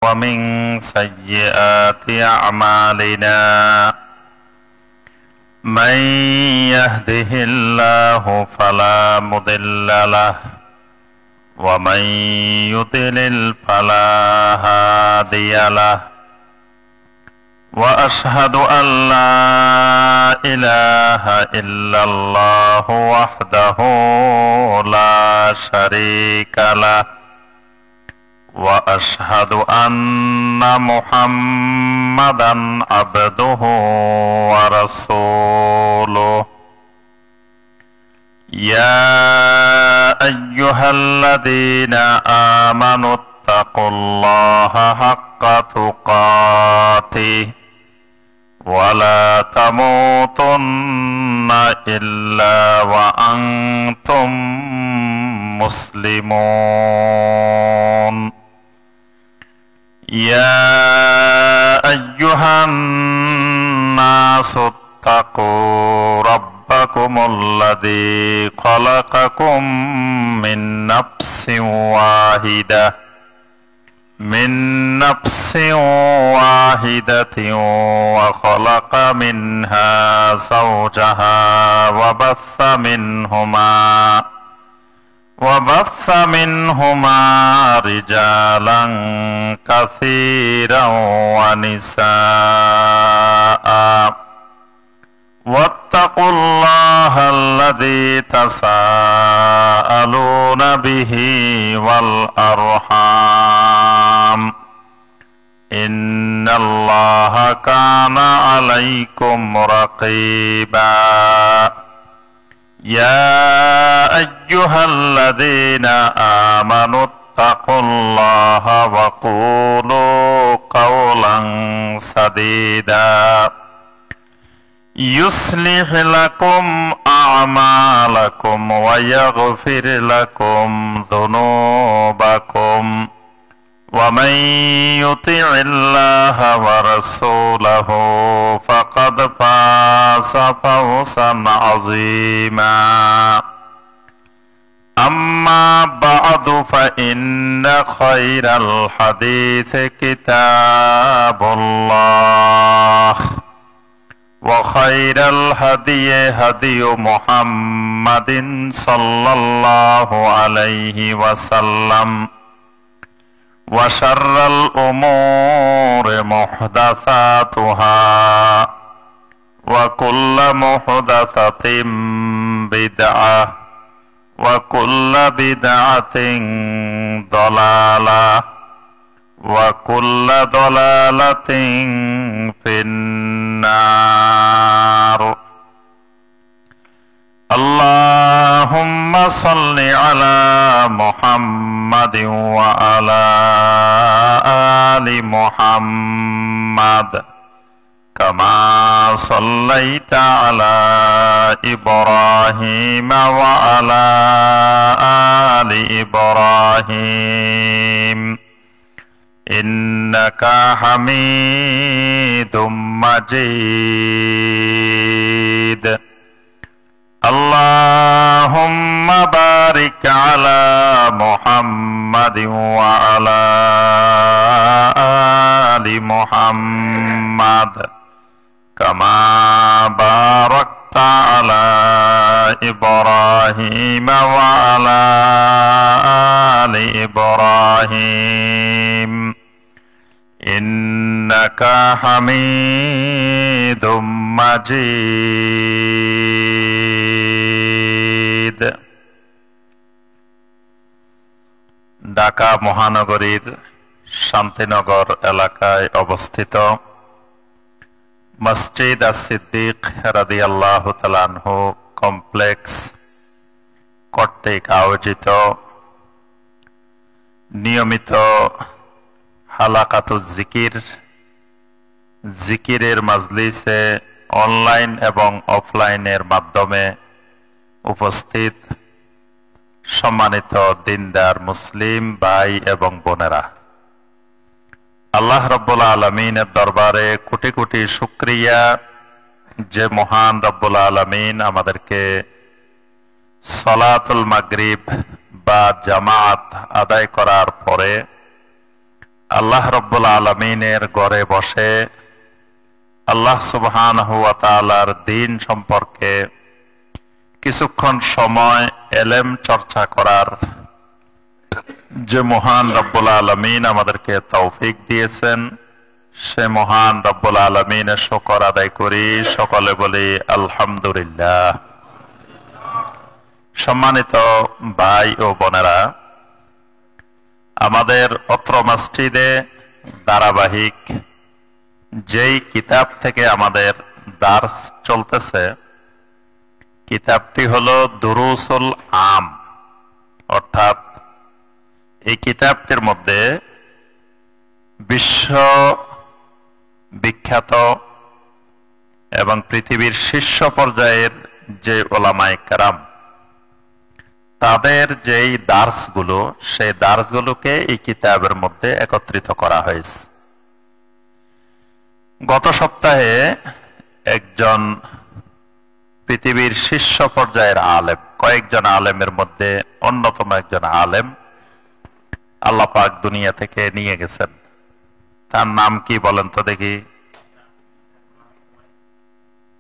ومن سيئات أعمالنا من يهده الله فلا مضل له ومن يضلل فلا هادي له وأشهد أن لا إله إلا الله وحده لا شريك له وأشهد أن محمدا عبده ورسوله يا أيها الذين آمنوا اتقوا الله حق تقاته ولا تموتن إلا وأنتم مسلمون يا أيها الناس اتقوا ربكم الذي خلقكم من نفس واحدة وخلق منها زوجها وبث منهما رجالا كثيرا ونساء واتقوا الله الذي تساءلون به والأرحام إن الله كان عليكم رقيبا يا أيها الذين آمنوا اتقوا الله وقولوا قولا سديدا يصلح لكم أعمالكم ويغفر لكم ذنوبكم ومن يطع الله ورسوله فقد فاز فوزا عظيما أما بعد فإن خير الحديث كتاب الله وخير الهدي هدي محمد صلى الله عليه وسلم وشر الأمور محدثاتها وكل محدثة بدعة وكل بدعة ضلالة وكل ضلالة في النار اللهم صل على محمد وعلى آل محمد كما صليت على إبراهيم وعلى آل إبراهيم إنك حميد مجيد اللهم بارك على محمد وعلى آل محمد كما باركت على إبراهيم وعلى آل إبراهيم إنك حميد مجيد ঢাকা মহানগরীর শান্তিনগর এলাকায় অবস্থিত মসজিদ আস-সিদ্দিক রাদিয়াল্লাহু তাআলা আনহু কমপ্লেক্স কর্তৃক আয়োজিত নিয়মিত হালাকাতুজ জিকিরের মাজলিসে অনলাইন এবং অফলাইনের মাধ্যমে উপস্থিত সম্মানিত দিনদার মুসলিম ভাই এবং বোনেরা, আল্লাহ রাব্বুল আলামিনের দরবারে কোটি কোটি শুকরিয়া যে মহান রব্বুল আলামিন আমাদেরকে সালাতুল মাগরিব বা জামাত আদায় করার পরে আল্লাহ রাব্বুল আলামিনের ঘরে বসে আল্লাহ সুবহানাহু ওয়া তাআলার দ্বীন সম্পর্কে কিছুক্ষণ সময় ইলম চর্চা করার যে মহান রব্বুল আলামিন আমাদেরকে তৌফিক দিয়েছেন, সে মহান রব্বুল আলামিনের শুকর আদায় করি, সকলে বলি আলহামদুলিল্লাহ। সম্মানিত ভাই ও বোনেরা, আমাদের অত্র মসজিদে ধারাবাহিক যেই কিতাব থেকে আমাদের দার্স চলতেছে, কিতাবটি হলো দুরুসুল আম, অর্থাৎ এই কিতাবটির মধ্যে বিশ্ব বিখ্যাত এবং পৃথিবীর শীর্ষ পর্যায়ের যে ওলামায়ে কেরাম তাদের যেই দার্সগুলো, সেই দার্সগুলোকে এই কিতাবের মধ্যে একত্রিত করা হয়েছে। গত সপ্তাহে একজন পৃথিবীর শীর্ষ পর্যায়ের আলেম, কয়েকজন আলেমের মধ্যে অন্যতম একজন আলেম আল্লাহ পাক দুনিয়া থেকে নিয়ে গেছেন। তার নাম কি বলেন তো দেখি?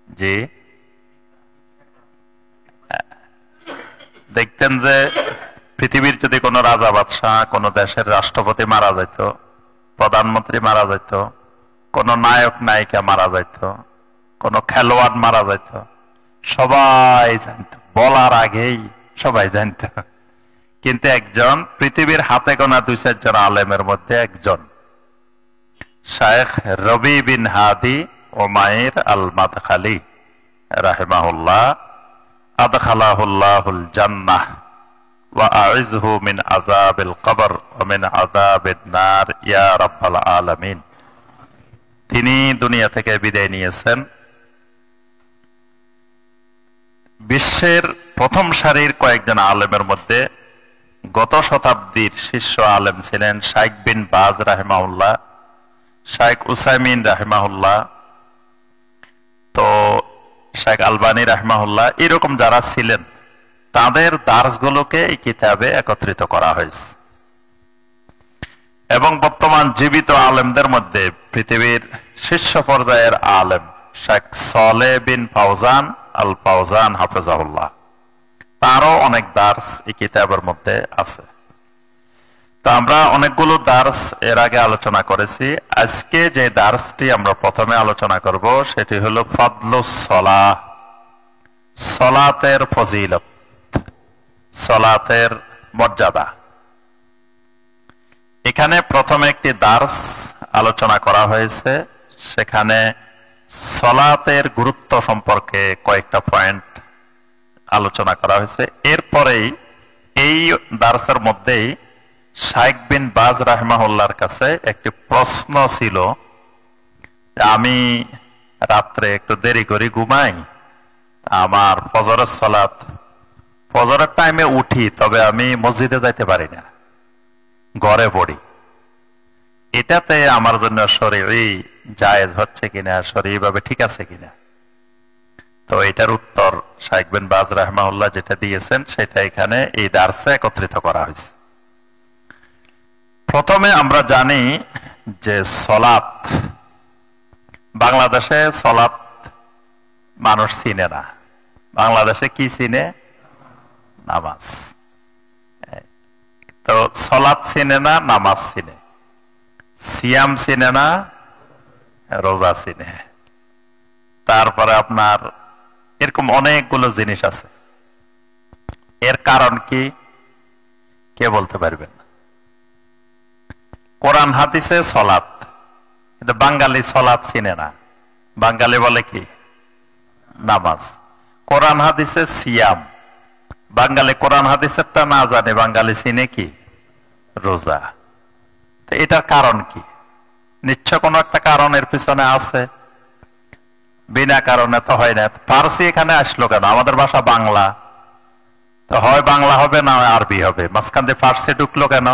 জি, দেখতেন যে পৃথিবীর যদি কোনো রাজা বাদশাহ, কোনো দেশের রাষ্ট্রপতি মারা যাইত, প্রধানমন্ত্রী মারা যাইত, কোনো নায়ক নায়িকা মারা যাইত, কোনো খেলোয়াড় মারা যাইত, সবাই জানত, বলার আগেই সবাই জানত। কিন্তু একজন পৃথিবীর হাতে গোনা 2-4 জন আলেমের মধ্যে একজন, শায়েখ রবি বিন হাদি উমাইর আল মাদখালি রাহিমাহুল্লাহ, আদখালাহুল্লাহুল জান্নাহ ওয়া আইযহু মিন আযাবিল কবর ওয়া মিন আযাবিন নার ইয়া রাব্বাল আলামিন। তিনি দুনিয়া থেকে বিদায় নিয়েছেন। বিশ্বের প্রথম সারির কয়েকজন আলেমের মধ্যে গত শতাব্দীর শীর্ষ আলেম ছিলেন শাইখ বিন বাজ রাহিমাহুল্লাহ, শাইখ উসাইমিন রাহিমাহুল্লাহ, তো শাইখ আলবানী রাহিমাহুল্লাহ, এরকম যারা ছিলেন তাদের দার্সগুলোকে এই কিতাবে একত্রিত করা হয়েছে। এবং বর্তমান জীবিত আলেমদের মধ্যে পৃথিবীর শীর্ষ পর্যায়ের আলেম শাইখ সালেহ বিন ফাওজান আল ফাওজান হাফেজাহুল্লাহ, তারও অনেক দার্স এই কিতাবের মধ্যে আছে। তো আমরা অনেকগুলো দার্স এর আগে আলোচনা করেছি। আজকে যে দার্সটি আমরা প্রথমে আলোচনা করব সেটি হলো ফাদলুস সালাহ, সালাতের ফজিলত, সালাতের মর্যাদা। এখানে প্রথমে একটি দার্স আলোচনা করা হয়েছে, সেখানে সালাতের গুরুত্ব সম্পর্কে কয়েকটা পয়েন্ট আলোচনা করা হয়েছে। এরপরেই এই দার্সের মধ্যেই শাইখ বিন বাজ রাহিমাহুল্লাহর কাছে একটি প্রশ্ন ছিল, আমি রাত্রে একটু দেরি করে ঘুমাই, আমার ফজরের সালাত, ফজরের টাইমে উঠি, তবে আমি মসজিদে যাইতে পারি না, ঘরে পড়ি, এটাতে আমার জন্য শরঈ জায়েজ হচ্ছে কিনা, শরঈ ভাবে ঠিক আছে কিনা? তো এটার উত্তর শাইখ বিন বাজ রাহিমাহুল্লাহ যেটা দিয়েছেন সেটা এখানে এই দার্সে একত্রিত করা হয়েছে। প্রথমে আমরা জানি যে সালাত, বাংলাদেশে সালাত মানুষ চিনে না। বাংলাদেশে কি চিনে? নামাজ। তো সালাত চিনে না, নামাজ চিনে, সিয়াম চিনে না, রোজা চিনে, তারপরে আপনার এরকম অনেকগুলো জিনিস আছে। এর কারণ কি কে বলতে পারবেন? কোরআন হাদিসে সালাত, কিন্তু বাঙালি সালাত চিনে না, বাঙালি বলে কি? নামাজ। কোরআন হাদিসে সিয়াম, বাঙালি কোরআন হাদিসেরটা না জানে, বাঙালি চিনে কি? রোজা। তো এটার কারণ কি? নিশ্চয় কোনো একটা কারণ এর পিছনে আছে, বিনা কারণে তো হয় না। ফার্সি এখানে আসলো কেন? আমাদের ভাষা বাংলা, তো হয় বাংলা হবে না হয় আরবি হবে, মাঝখান দিয়ে ফার্সি ঢুকলো কেন?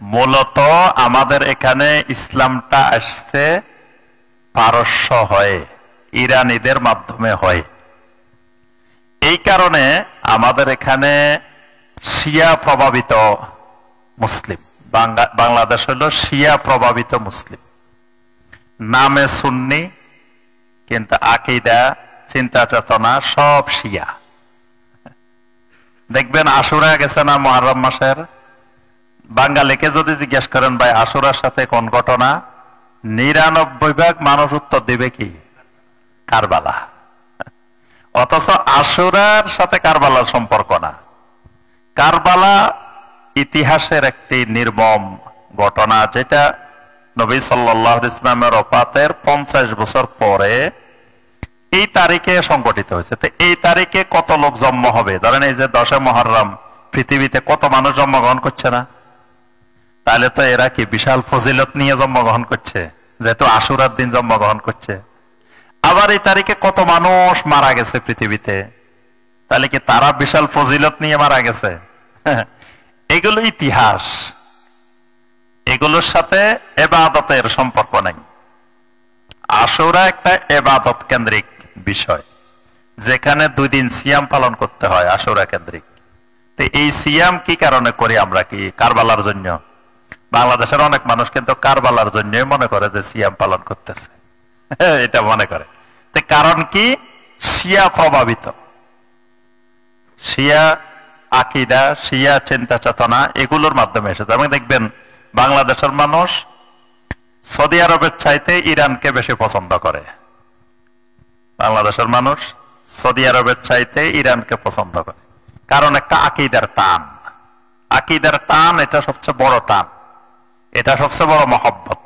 মূলত আমাদের এখানে ইসলামটা আসছে পারস্য হয়ে, ইরানীদের মাধ্যমে হয়। এই কারণে আমাদের এখানে শিয়া প্রভাবিত মুসলিম। বাংলাদেশ হলো শিয়া প্রভাবিত মুসলিম, নামে সুন্নি কিন্তু আকীদা চিন্তা চেতনা সব শিয়া। দেখবেন আশুরা গেছে না মুহররম মাসের, বাঙালিকে যদি জিজ্ঞেস করেন ভাই আশুরার সাথে কোন ঘটনা, ৯৯% মানুষ উত্তর দিবে কি কারবালা। অথচ আশুরার সাথে কারবালার সম্পর্ক না। কারবালা ইতিহাসের একটি নির্মম ঘটনা, যেটা নবী সাল্লাল্লাহু আলাইহি ওয়াসাল্লামের ওফাতের 50 বছর পরে এই তারিখে সংগঠিত হয়েছে। তো এই তারিখে কত লোক জন্ম হবে, ধরেন এই যে 10 মুহররম পৃথিবীতে কত মানুষ জন্মগ্রহণ করছে না, তাহলে তো এরা কি বিশাল ফজিলত নিয়ে জন্মগ্রহণ করছে, যেহেতু আশুরার দিন জন্মগ্রহণ করছে। আবার এই তারিখে কত মানুষ মারা গেছে পৃথিবীতে, তাহলে কি তারা বিশাল ফজিলত নিয়ে মারা গেছে? এগুলো ইতিহাস, এগুলোর সাথে ইবাদতের সম্পর্ক নাই। আশুরা একটা ইবাদত কেন্দ্রিক বিষয়, যেখানে 2 দিন সিয়াম পালন করতে হয় আশুরা কেন্দ্রিক। তো এই সিয়াম কি কারণে করি আমরা, কি কারবালার জন্য? বাংলাদেশের অনেক মানুষ কিন্তু কারবালার জন্য মনে করে যে সিয়াম পালন করতেছে, এটা মনে করে। তো কারণ কি? শিয়া প্রভাবিত, শিয়া আকীদা, শিয়া চিন্তা চেতনা এগুলোর মাধ্যমে এসেছে। এবং দেখবেন বাংলাদেশের মানুষ সৌদি আরবের চাইতে ইরানকে বেশি পছন্দ করে। বাংলাদেশের মানুষ সৌদি আরবের চাইতে ইরানকে পছন্দ করে, কারণ একটা আকীদার টান। আকীদার টান এটা সবচেয়ে বড় টান, এটা সবচেয়ে বড় মহব্বত।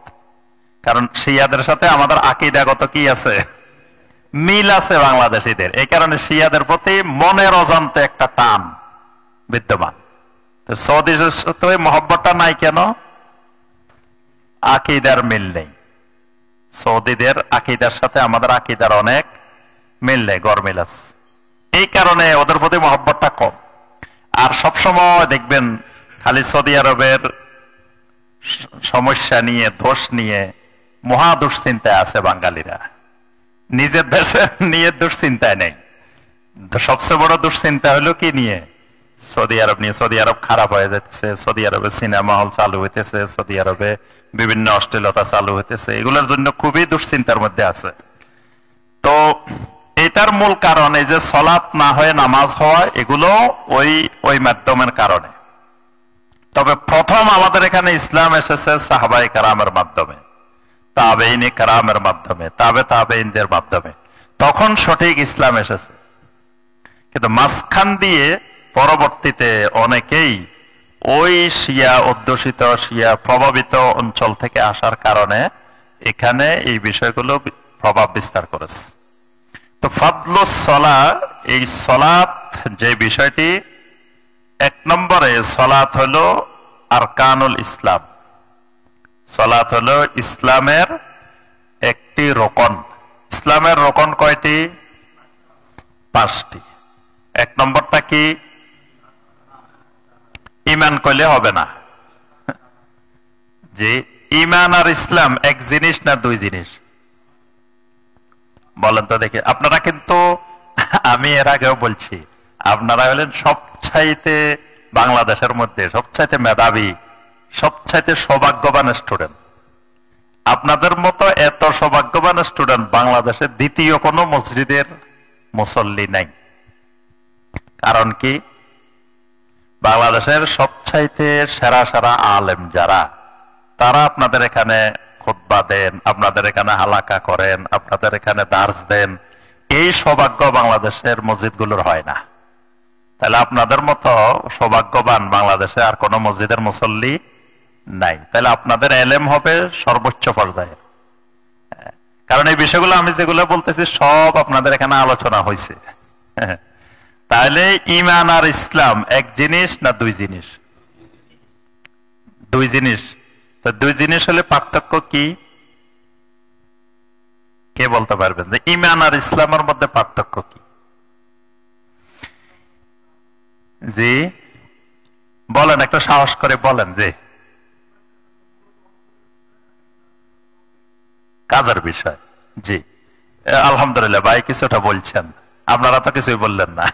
কারণ শিয়াদের সাথে আমাদের আকীদাগত কি আছে, মিল আছে বাংলাদেশীদের। এই কারণে শিয়াদের প্রতি মনের অজান্তে একটা টান বিদ্যমান। সৌদির সাথে মহব্বতটা নাই কেন? আকীদার মিল নেই। সৌদিদের আকীদার সাথে আমাদের আকীদার অনেক মিল নেই, গরমিল আছে। এই কারণে ওদের প্রতি মহব্বতটা কম। আর সবসময় দেখবেন খালি সৌদি আরবের সমস্যা নিয়ে, দোষ নিয়ে মহা দুশ্চিন্তায় আছে বাঙালিরা, নিজের দেশে নিয়ে দুশ্চিন্তায় নেই। সবচেয়ে বড় দুশ্চিন্তা হলো কি নিয়ে? সৌদি আরব নিয়ে। সৌদি আরব খারাপ হয়ে যাচ্ছে, সৌদি আরবে সিনেমা হল চালু হইতেছে, সৌদি আরবে বিভিন্ন অশ্লীলতা চালু হইতেছে, এগুলোর জন্য খুবই দুশ্চিন্তার মধ্যে আছে। তো এটার মূল কারণ এই যে সালাত না হয়ে নামাজ হওয়া, এগুলো ওই মাধ্যমের কারণে। তবে প্রথম আমাদের এখানে ইসলাম এসেছে সাহাবায়ে কেরামের মাধ্যমে, তাবেঈনে কেরামের মাধ্যমে, তাবেঈনদের মাধ্যমে। তখন সঠিক ইসলাম এসেছে। কিন্তু মাঝখান দিয়ে পরবর্তীতে অনেকেই ওই শিয়া অধ্যুষিত, শিয়া প্রভাবিত অঞ্চল থেকে আসার কারণে এখানে এই বিষয়গুলো প্রভাব বিস্তার করেছে। তো ফাদলুস সালাহ, এই সালাত যে বিষয়টি, 1 নম্বরে সালাত হলো আরকানুল ইসলাম। সালাত হলো ইসলামের একটি রোকন। ইসলামের রোকন কয়টি? 5টি। 1 নম্বরটা কি? ঈমান কইলে হবে না। যে ঈমান আর ইসলাম এক জিনিস না 2 জিনিস? বলেন তো দেখি। আপনারা কিন্তু, আমি এর আগেও বলছি, আপনারা হলেন সবচাইতে বাংলাদেশের মধ্যে সবচাইতে মেধাবী, সবচাইতে সৌভাগ্যবান স্টুডেন্ট। আপনাদের মতো এত সৌভাগ্যবান স্টুডেন্ট বাংলাদেশের দ্বিতীয় কোনো মসজিদের মুসল্লি নাই। কারণ কি? বাংলাদেশের সবচাইতে সেরা সেরা আলেম যারা, তারা আপনাদের এখানে খুতবা দেন, আপনাদের এখানে হালাকা করেন, আপনাদের এখানে দার্স দেন। এই সৌভাগ্য বাংলাদেশের মসজিদগুলোর হয় না। তাহলে আপনাদের মতো সৌভাগ্যবান বাংলাদেশে আর কোন মসজিদের মুসল্লি নাই। তাহলে আপনাদের এলেম হবে সর্বোচ্চ পর্যায়ে। কারণ এই বিষয়গুলো আমি যেগুলো বলতেছি সব আপনাদের এখানে আলোচনা হয়েছে। তাহলে ঈমান আর ইসলাম এক জিনিস না 2 জিনিস? 2 জিনিস। তো 2 জিনিস হলে পার্থক্য কি? কে বলতে পারবেন যে ঈমান আর ইসলামের মধ্যে পার্থক্য কি? জি বলেন, একটু সাহস করে বলেন। যে কাজের বিষয়। জি আলহামদুলিল্লাহ, ভাই কিছুটা বলছেন, আপনারা তো কিছুই বললেন না।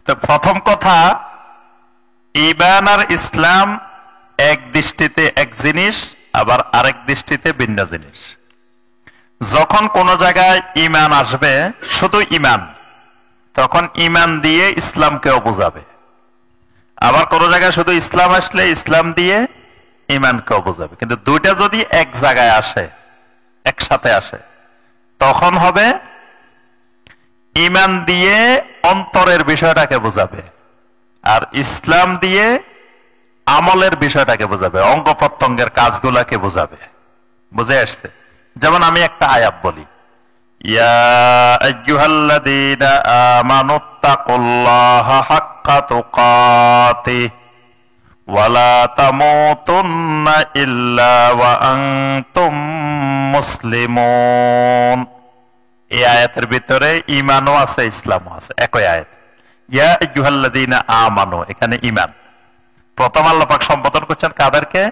তো প্রথম কথা, ঈমান আর ইসলাম এক দৃষ্টিতে এক জিনিস, আবার আরেক দৃষ্টিতে ভিন্ন জিনিস। যখন কোন জায়গায় ঈমান আসবে শুধু ঈমান, তখন ঈমান দিয়ে ইসলামকেও বোঝাবে। আবার কোন জায়গায় শুধু ইসলাম আসলে ইসলাম দিয়ে ঈমানকেও বোঝাবে। কিন্তু দুইটা যদি এক জায়গায় আসে, একসাথে আসে, তখন হবে ঈমান দিয়ে অন্তরের বিষয়টাকে বোঝাবে, আর ইসলাম দিয়ে আমলের বিষয়টাকে বোঝাবে, অঙ্গ প্রত্যঙ্গের কাজগুলাকে বোঝাবে। বুঝে আসছে? যেমন আমি একটা আয়াত বলি, ইয়া আইয়ুহাল্লাযীনা আমানুত্তাকুল্লাহা হাক্কা তুকাতিহি ওয়া লা তামুতুন্না ইল্লা ওয়া আনতুম মুসলিমুন। এই আয়াতের ভিতরে ঈমানও আছে, ইসলামও আছে, একই আয়াত। ইয়া আইয়ুহাল্লাযীনা আমানু, এখানে ঈমান। প্রথম আল্লাহ পাক সম্বোধন করছেন কাদেরকে?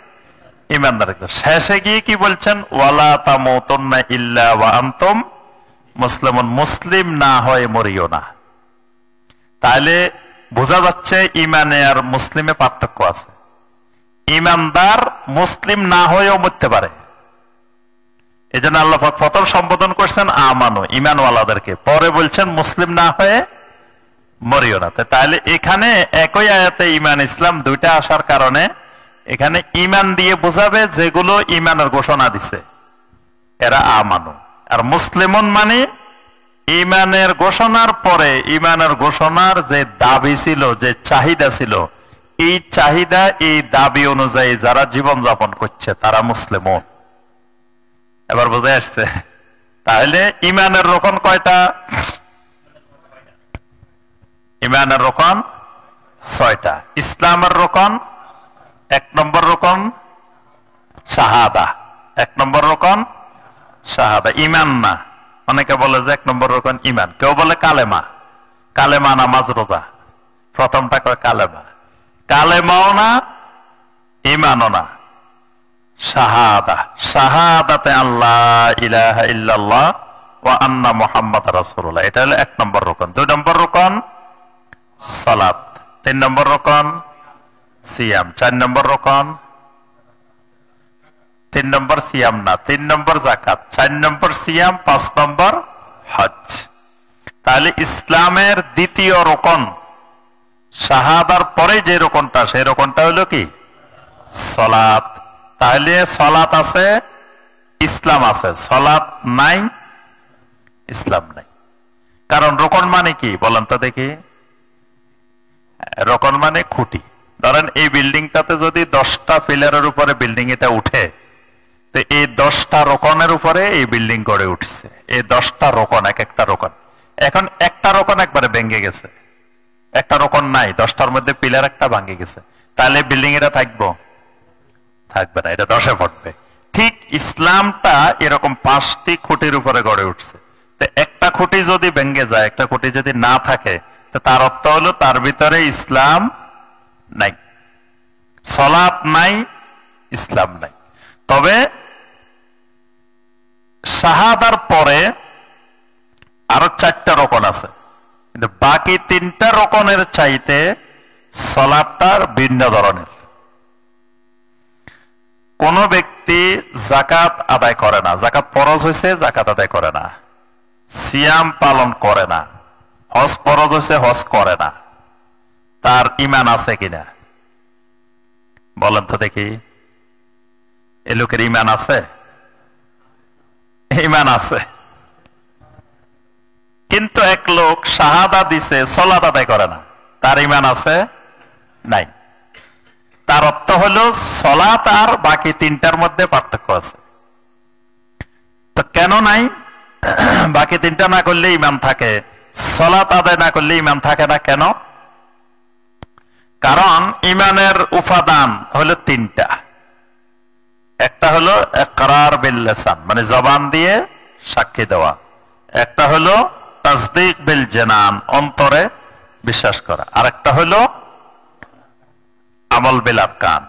ঈমানদারকে। শেষে গিয়ে কি বলছেন? ওয়ালা তামুতুন্না ইল্লা ওয়া আনতুম মুসলিমুন, মুসলিম না হয়ে মরিও না। তাহলে বোঝা যাচ্ছে ঈমানে আর মুসলিমে পার্থক্য আছে। ঈমানদার মুসলিম না হয়েও মরতে পারে। এই জন্য আল্লাহ পাক প্রথম সম্বোধন করছেন আমানু, ঈমানওয়ালাদেরকে, পরে বলছেন মুসলিম না হয়ে মরিও না। তাহলে এখানে একই আয়াতে ঈমান ইসলাম দুইটা আসার কারণে এখানে ঈমান দিয়ে বোঝাবে যেগুলো ঈমানের ঘোষণা দিছে, এরা আমানু। আর মুসলিমুন মানে ঈমানের ঘোষণার পরে ঈমানের ঘোষণার যে দাবি ছিল, যে চাহিদা ছিল, এই চাহিদা এই দাবি অনুযায়ী যারা জীবন যাপন করছে তারা মুসলিমুন। এবার বুঝে আসছে? তাহলে ঈমানের রকম কয়টা? ঈমানের রকম 6টা। ইসলামের রকম, 1 নম্বর রকম শাহাদা, 1 নম্বর রকম শাহাদা। ঈমান না, অনেকে বলে যে 1 নম্বর রকম ঈমান, কেউ বলে কালেমা। কালেমা নামাজ রোজা, প্রথমটা কয় কালেমা। কালেমাও না, ঈমানও না, শাহাদা। শাহাদাতে আল্লাহ ইলাহা ইল্লাল্লাহ ওয়া আন্না মুহাম্মাদুর রাসূলুল্লাহ, এটা হলো 1 নম্বর রকম। 2 নম্বর রকম সালাত, 3 নম্বর রকম সিয়াম, 4 নম্বর রকম 3 নম্বর সিয়াম না, 3 নম্বর যাকাত, 4 নম্বর সিয়াম, 5 নম্বর হজ। তাহলে ইসলামের দ্বিতীয় রকম শাহাদার পরে যে রকমটা, সেই রকমটা হলো কি? সালাত। তাহলে সালাত আছে, ইসলাম আছে, সালাত নাই, ইসলাম নাই। কারণ রকম মানে কি বলেন তো দেখি? রকম মানে খুঁটি। ধরেন এই বিল্ডিংটাতে যদি 10টা পিলারের উপরে বিল্ডিং এটা উঠে, তো এই 10টা রকনের উপরে এই বিল্ডিং গড়ে উঠছে। এই 10টা রকন, এক একটা রকন। এখন একটা রকন একবারে ভেঙে গেছে, একটা রকন নাই, 10টার মধ্যে পিলার একটা ভাঙে গেছে, তাহলে বিল্ডিং এটা থাকবো? থাকবে না, এটা ধসে পড়বে। ঠিক ইসলামটা এরকম 5টি খুঁটির উপরে গড়ে উঠছে। তো একটা খুঁটি যদি ভেঙে যায়, একটা খুঁটি যদি না থাকে, তো তার অর্থ হলো তার ভিতরে ইসলাম নাই, সালাত নাই, ইসলাম নাই। তবে শাহাদার পরে আরো 4টা রকম আছে, কিন্তু বাকি 3টা রকমের চাইতে সালাতটার ভিন্ন ধরনের। কোন ব্যক্তি যাকাত আদায় করে না, যাকাত ফরজ হয়েছে, যাকাত আদায় করে না। সিয়াম পালন করে না, হজ ফরজ হয়েছে, হজ করে না, তার ঈমান আছে কিনা বলেন তো দেখি? এ লোকের ঈমান আছে? ঈমান আছে। কিন্তু এক লোক শাহাদা দিছে, সালাত আদায় করে না, তার ঈমান আছে? নাই। তার অর্থ হলো সালাত আর বাকি 3টার মধ্যে পার্থক্য আছে। তো কেন নাই? বাকি 3টা না করলে ঈমান থাকে, সালাত আদায় না করলে ঈমান থাকে না কেন? কারণ ঈমানের উপাদান হলো 3টা। একটা হলো ইকরার বিল লিসান, মানে জবান দিয়ে সাক্ষী দেওয়া। একটা হলো তাসদীক বিল জানান, অন্তরে বিশ্বাস করা। আরেকটা হলো আমল বিল আরকান,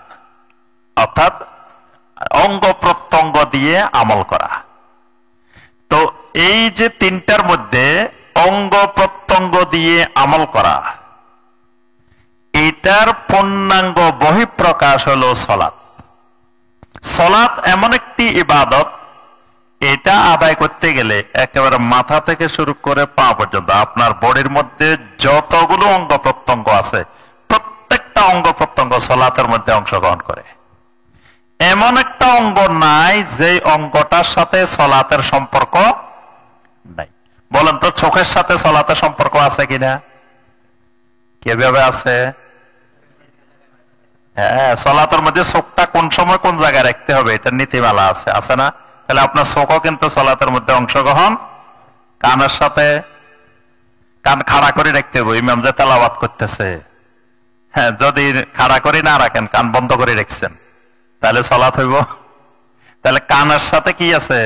অর্থাৎ অঙ্গ প্রত্যঙ্গ দিয়ে আমল করা। তো এই যে 3টার মধ্যে অঙ্গ প্রত্যঙ্গ দিয়ে আমল করা, এইটার পূর্ণাঙ্গ বহিঃপ্রকাশ হলো সালাত। সালাত এমন একটি ইবাদত, এটা আদায় করতে গেলে একেবারে মাথা থেকে শুরু করে পা পর্যন্ত আপনার বডির মধ্যে যতগুলো অঙ্গ প্রত্যঙ্গ আছে প্রত্যেকটা অঙ্গ প্রত্যঙ্গ সালাতের মধ্যে অংশগ্রহণ করে। এমন একটা অঙ্গ নাই যে অঙ্গটার সাথে সালাতের সম্পর্ক নাই। বলেন তো চোখের সাথে সালাতের সম্পর্ক আছে কিনা? কিভাবে আছে? হ্যাঁ, সালাতের মধ্যে চোখটা কোন সময় কোন জায়গায় রাখতে হবে এটা নীতিমালা আছে, আছে না? তাহলে আপনার চোখও কিন্তু সালাতের মধ্যে অংশগ্রহণ। কানের সাথে কান খাড়া করে রাখতে হবে, ইমাম যে তেলাওয়াত করতেছে, হ্যাঁ যদি খাড়া করে না রাখেন, কান বন্ধ করে রাখছেন, তাহলে সালাত হইব? তাহলে কানের সাথে কি আছে?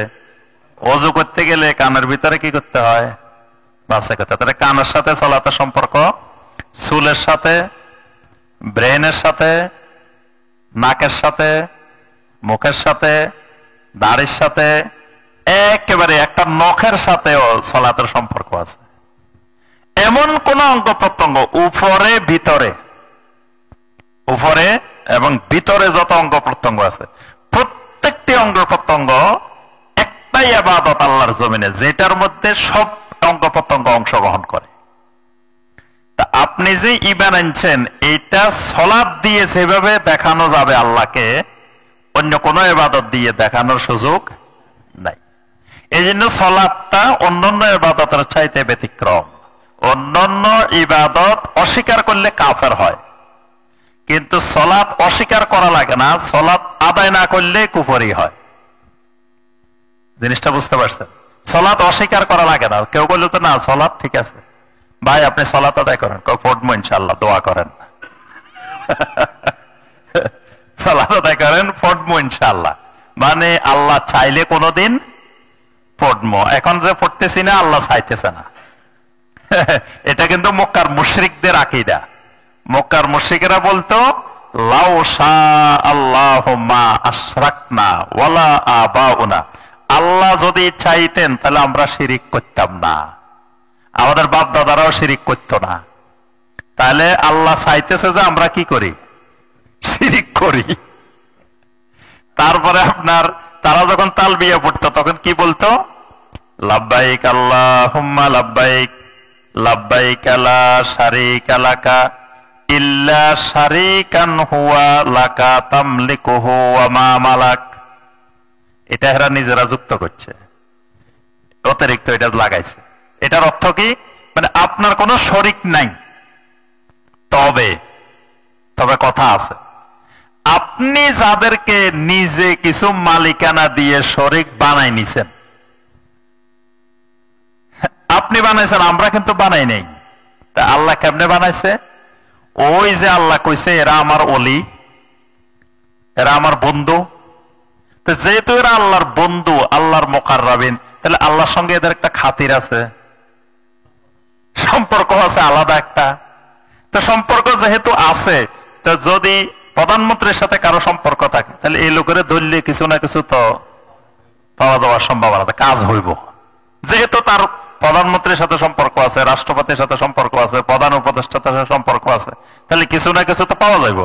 ওযু করতে গেলে কানের ভিতরে কি করতে হয়? বাসে করতে। তাহলে কানের সাথে সালাতের সম্পর্ক, চুলের সাথে, ব্রেনের সাথে, নাকের সাথে, মুখের সাথে, দাড়ির সাথে, একেবারে একটা নখের সাথেও সালাতের সম্পর্ক আছে। এমন কোন অঙ্গ প্রত্যঙ্গ উপরে ভিতরে, উপরে এবং ভিতরে যত অঙ্গ প্রত্যঙ্গ আছে প্রত্যেকটি অঙ্গ প্রত্যঙ্গ একটাই ইবাদত আল্লাহর জমিনে, যেটার মধ্যে সব অঙ্গ প্রত্যঙ্গ অংশগ্রহণ করে। তা আপনি যে ঈমান আনছেন, এইটা সালাত দিয়ে যেভাবে দেখানো যাবে আল্লাহকে, অন্য কোন ইবাদত দিয়ে দেখানোর সুযোগ নাই। এই জন্য সালাতটা অন্যান্য ইবাদতের চাইতে ব্যতিক্রম। অন্যান্য ইবাদত অস্বীকার করলে কাফের হয়, কিন্তু সালাত অস্বীকার করা লাগে না, সালাত আদায় না করলে কুফরি হয়। জিনিসটা বুঝতে পারছেন? সালাত অস্বীকার করা লাগে না। কেউ বললো তো না সালাত ঠিক আছে ভাই, আপনি সালাত আদায় করেন, পড়বো ইনশাআল্লাহ, দোয়া করেন। সালাত আদায় করেন, পড়বো ইনশাআল্লাহ, মানে আল্লাহ চাইলে কোনোদিন পড়বো, এখন যে পড়তেছি না আল্লাহ চাইতেছে না। এটা কিন্তু মক্কার মুশরিকদের আকীদা। মক্কার মুশরিকেরা বলতো লাউ শা আল্লাহু মা আশরাকনা ওয়ালা আবাউনা, আল্লাহ যদি চাইতেন তাহলে আমরা শিরিক করতাম না, আমাদের বাপ দাদারাও শিরিক করতো না। তাহলে আল্লাহ চাইতেছে যে আমরা কি করি? শিরিক করি। তারপরে আপনার তারা যখন তালবিয়া পড়তো তখন কি বলতো? লাব্বাইক আল্লাহুম্মা লাব্বাইক, লাব্বাইক লা শারীকা লাকা ইল্লা শারীকান হুয়া লাকা তামলিকুহু ওয়া মা মালাক। এটা এরা নিজেরা যুক্ত করছে, অতিরিক্ত এটা লাগাইছে। এটার অর্থ কি? মানে আপনার কোনো শরীক নাই, তবে তবে কথা আছে, আপনি যাদেরকে নিজে কিছু মালিকানা দিয়ে শরীক বানাই নিছেন, আপনি বানাইছেন, আমরা কিন্তু বানাই নাই। তা আল্লাহ কেমনে বানাইছে? ওই যে আল্লাহ কইছে এরা আমার ওলি, এরা আমার বন্ধু। তো যেহেতু এরা আল্লাহর বন্ধু, আল্লাহর মুকাররাবিন, তাহলে আল্লাহর সঙ্গে এদের একটা খাতির আছে, সম্পর্ক আছে আলাদা একটা। তো সম্পর্ক যেহেতু আছে, তো যদি প্রধানমন্ত্রীর সাথে কারো সম্পর্ক থাকে, তাহলে এই লোকের ধরলে কিছু না কিছু তো পাওয়া যাওয়ার সম্ভাবনা, কাজ হইব। যেহেতু তার প্রধানমন্ত্রীর সাথে সম্পর্ক আছে, রাষ্ট্রপতির সাথে সম্পর্ক আছে, প্রধান উপদেষ্টার সাথে সম্পর্ক আছে, তাহলে কিছু না কিছু তো পাওয়া যাইব।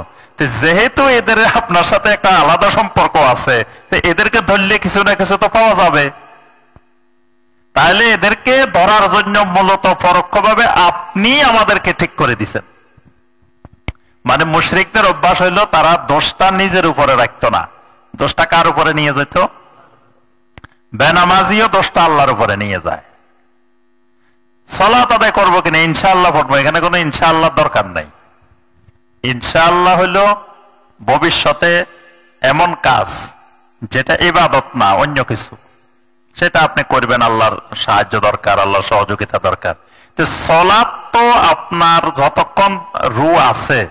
যেহেতু এদের আপনার সাথে একটা আলাদা সম্পর্ক আছে, এদেরকে ধরলে কিছু না কিছু তো পাওয়া যাবে। তাহলে এদেরকে ধরার জন্য মূলত পরোক্ষভাবে আপনি আমাদেরকে ঠিক করে দিছেন। মানে মুশরিকদের অভ্যাস হইল তারা দোষটা নিজের উপরে রাখতো না, দোষটা কার উপরে নিয়ে যেত? বেনামাজিও দোষটা আল্লাহর উপরে নিয়ে যায়। সালাত আদায় করবো কিনা, ইনশাআল্লাহ পড়বো, এখানে কোনো ইনশাআল্লাহ দরকার নাই। ইনশাআল্লাহ হইল ভবিষ্যতে এমন কাজ যেটা ইবাদত না, অন্য কিছু, সেটা আপনি করবেন, আল্লাহর সাহায্য দরকার, আল্লাহর সহযোগিতা দরকার। তো সালাত তো আপনার যতক্ষণ রু আছে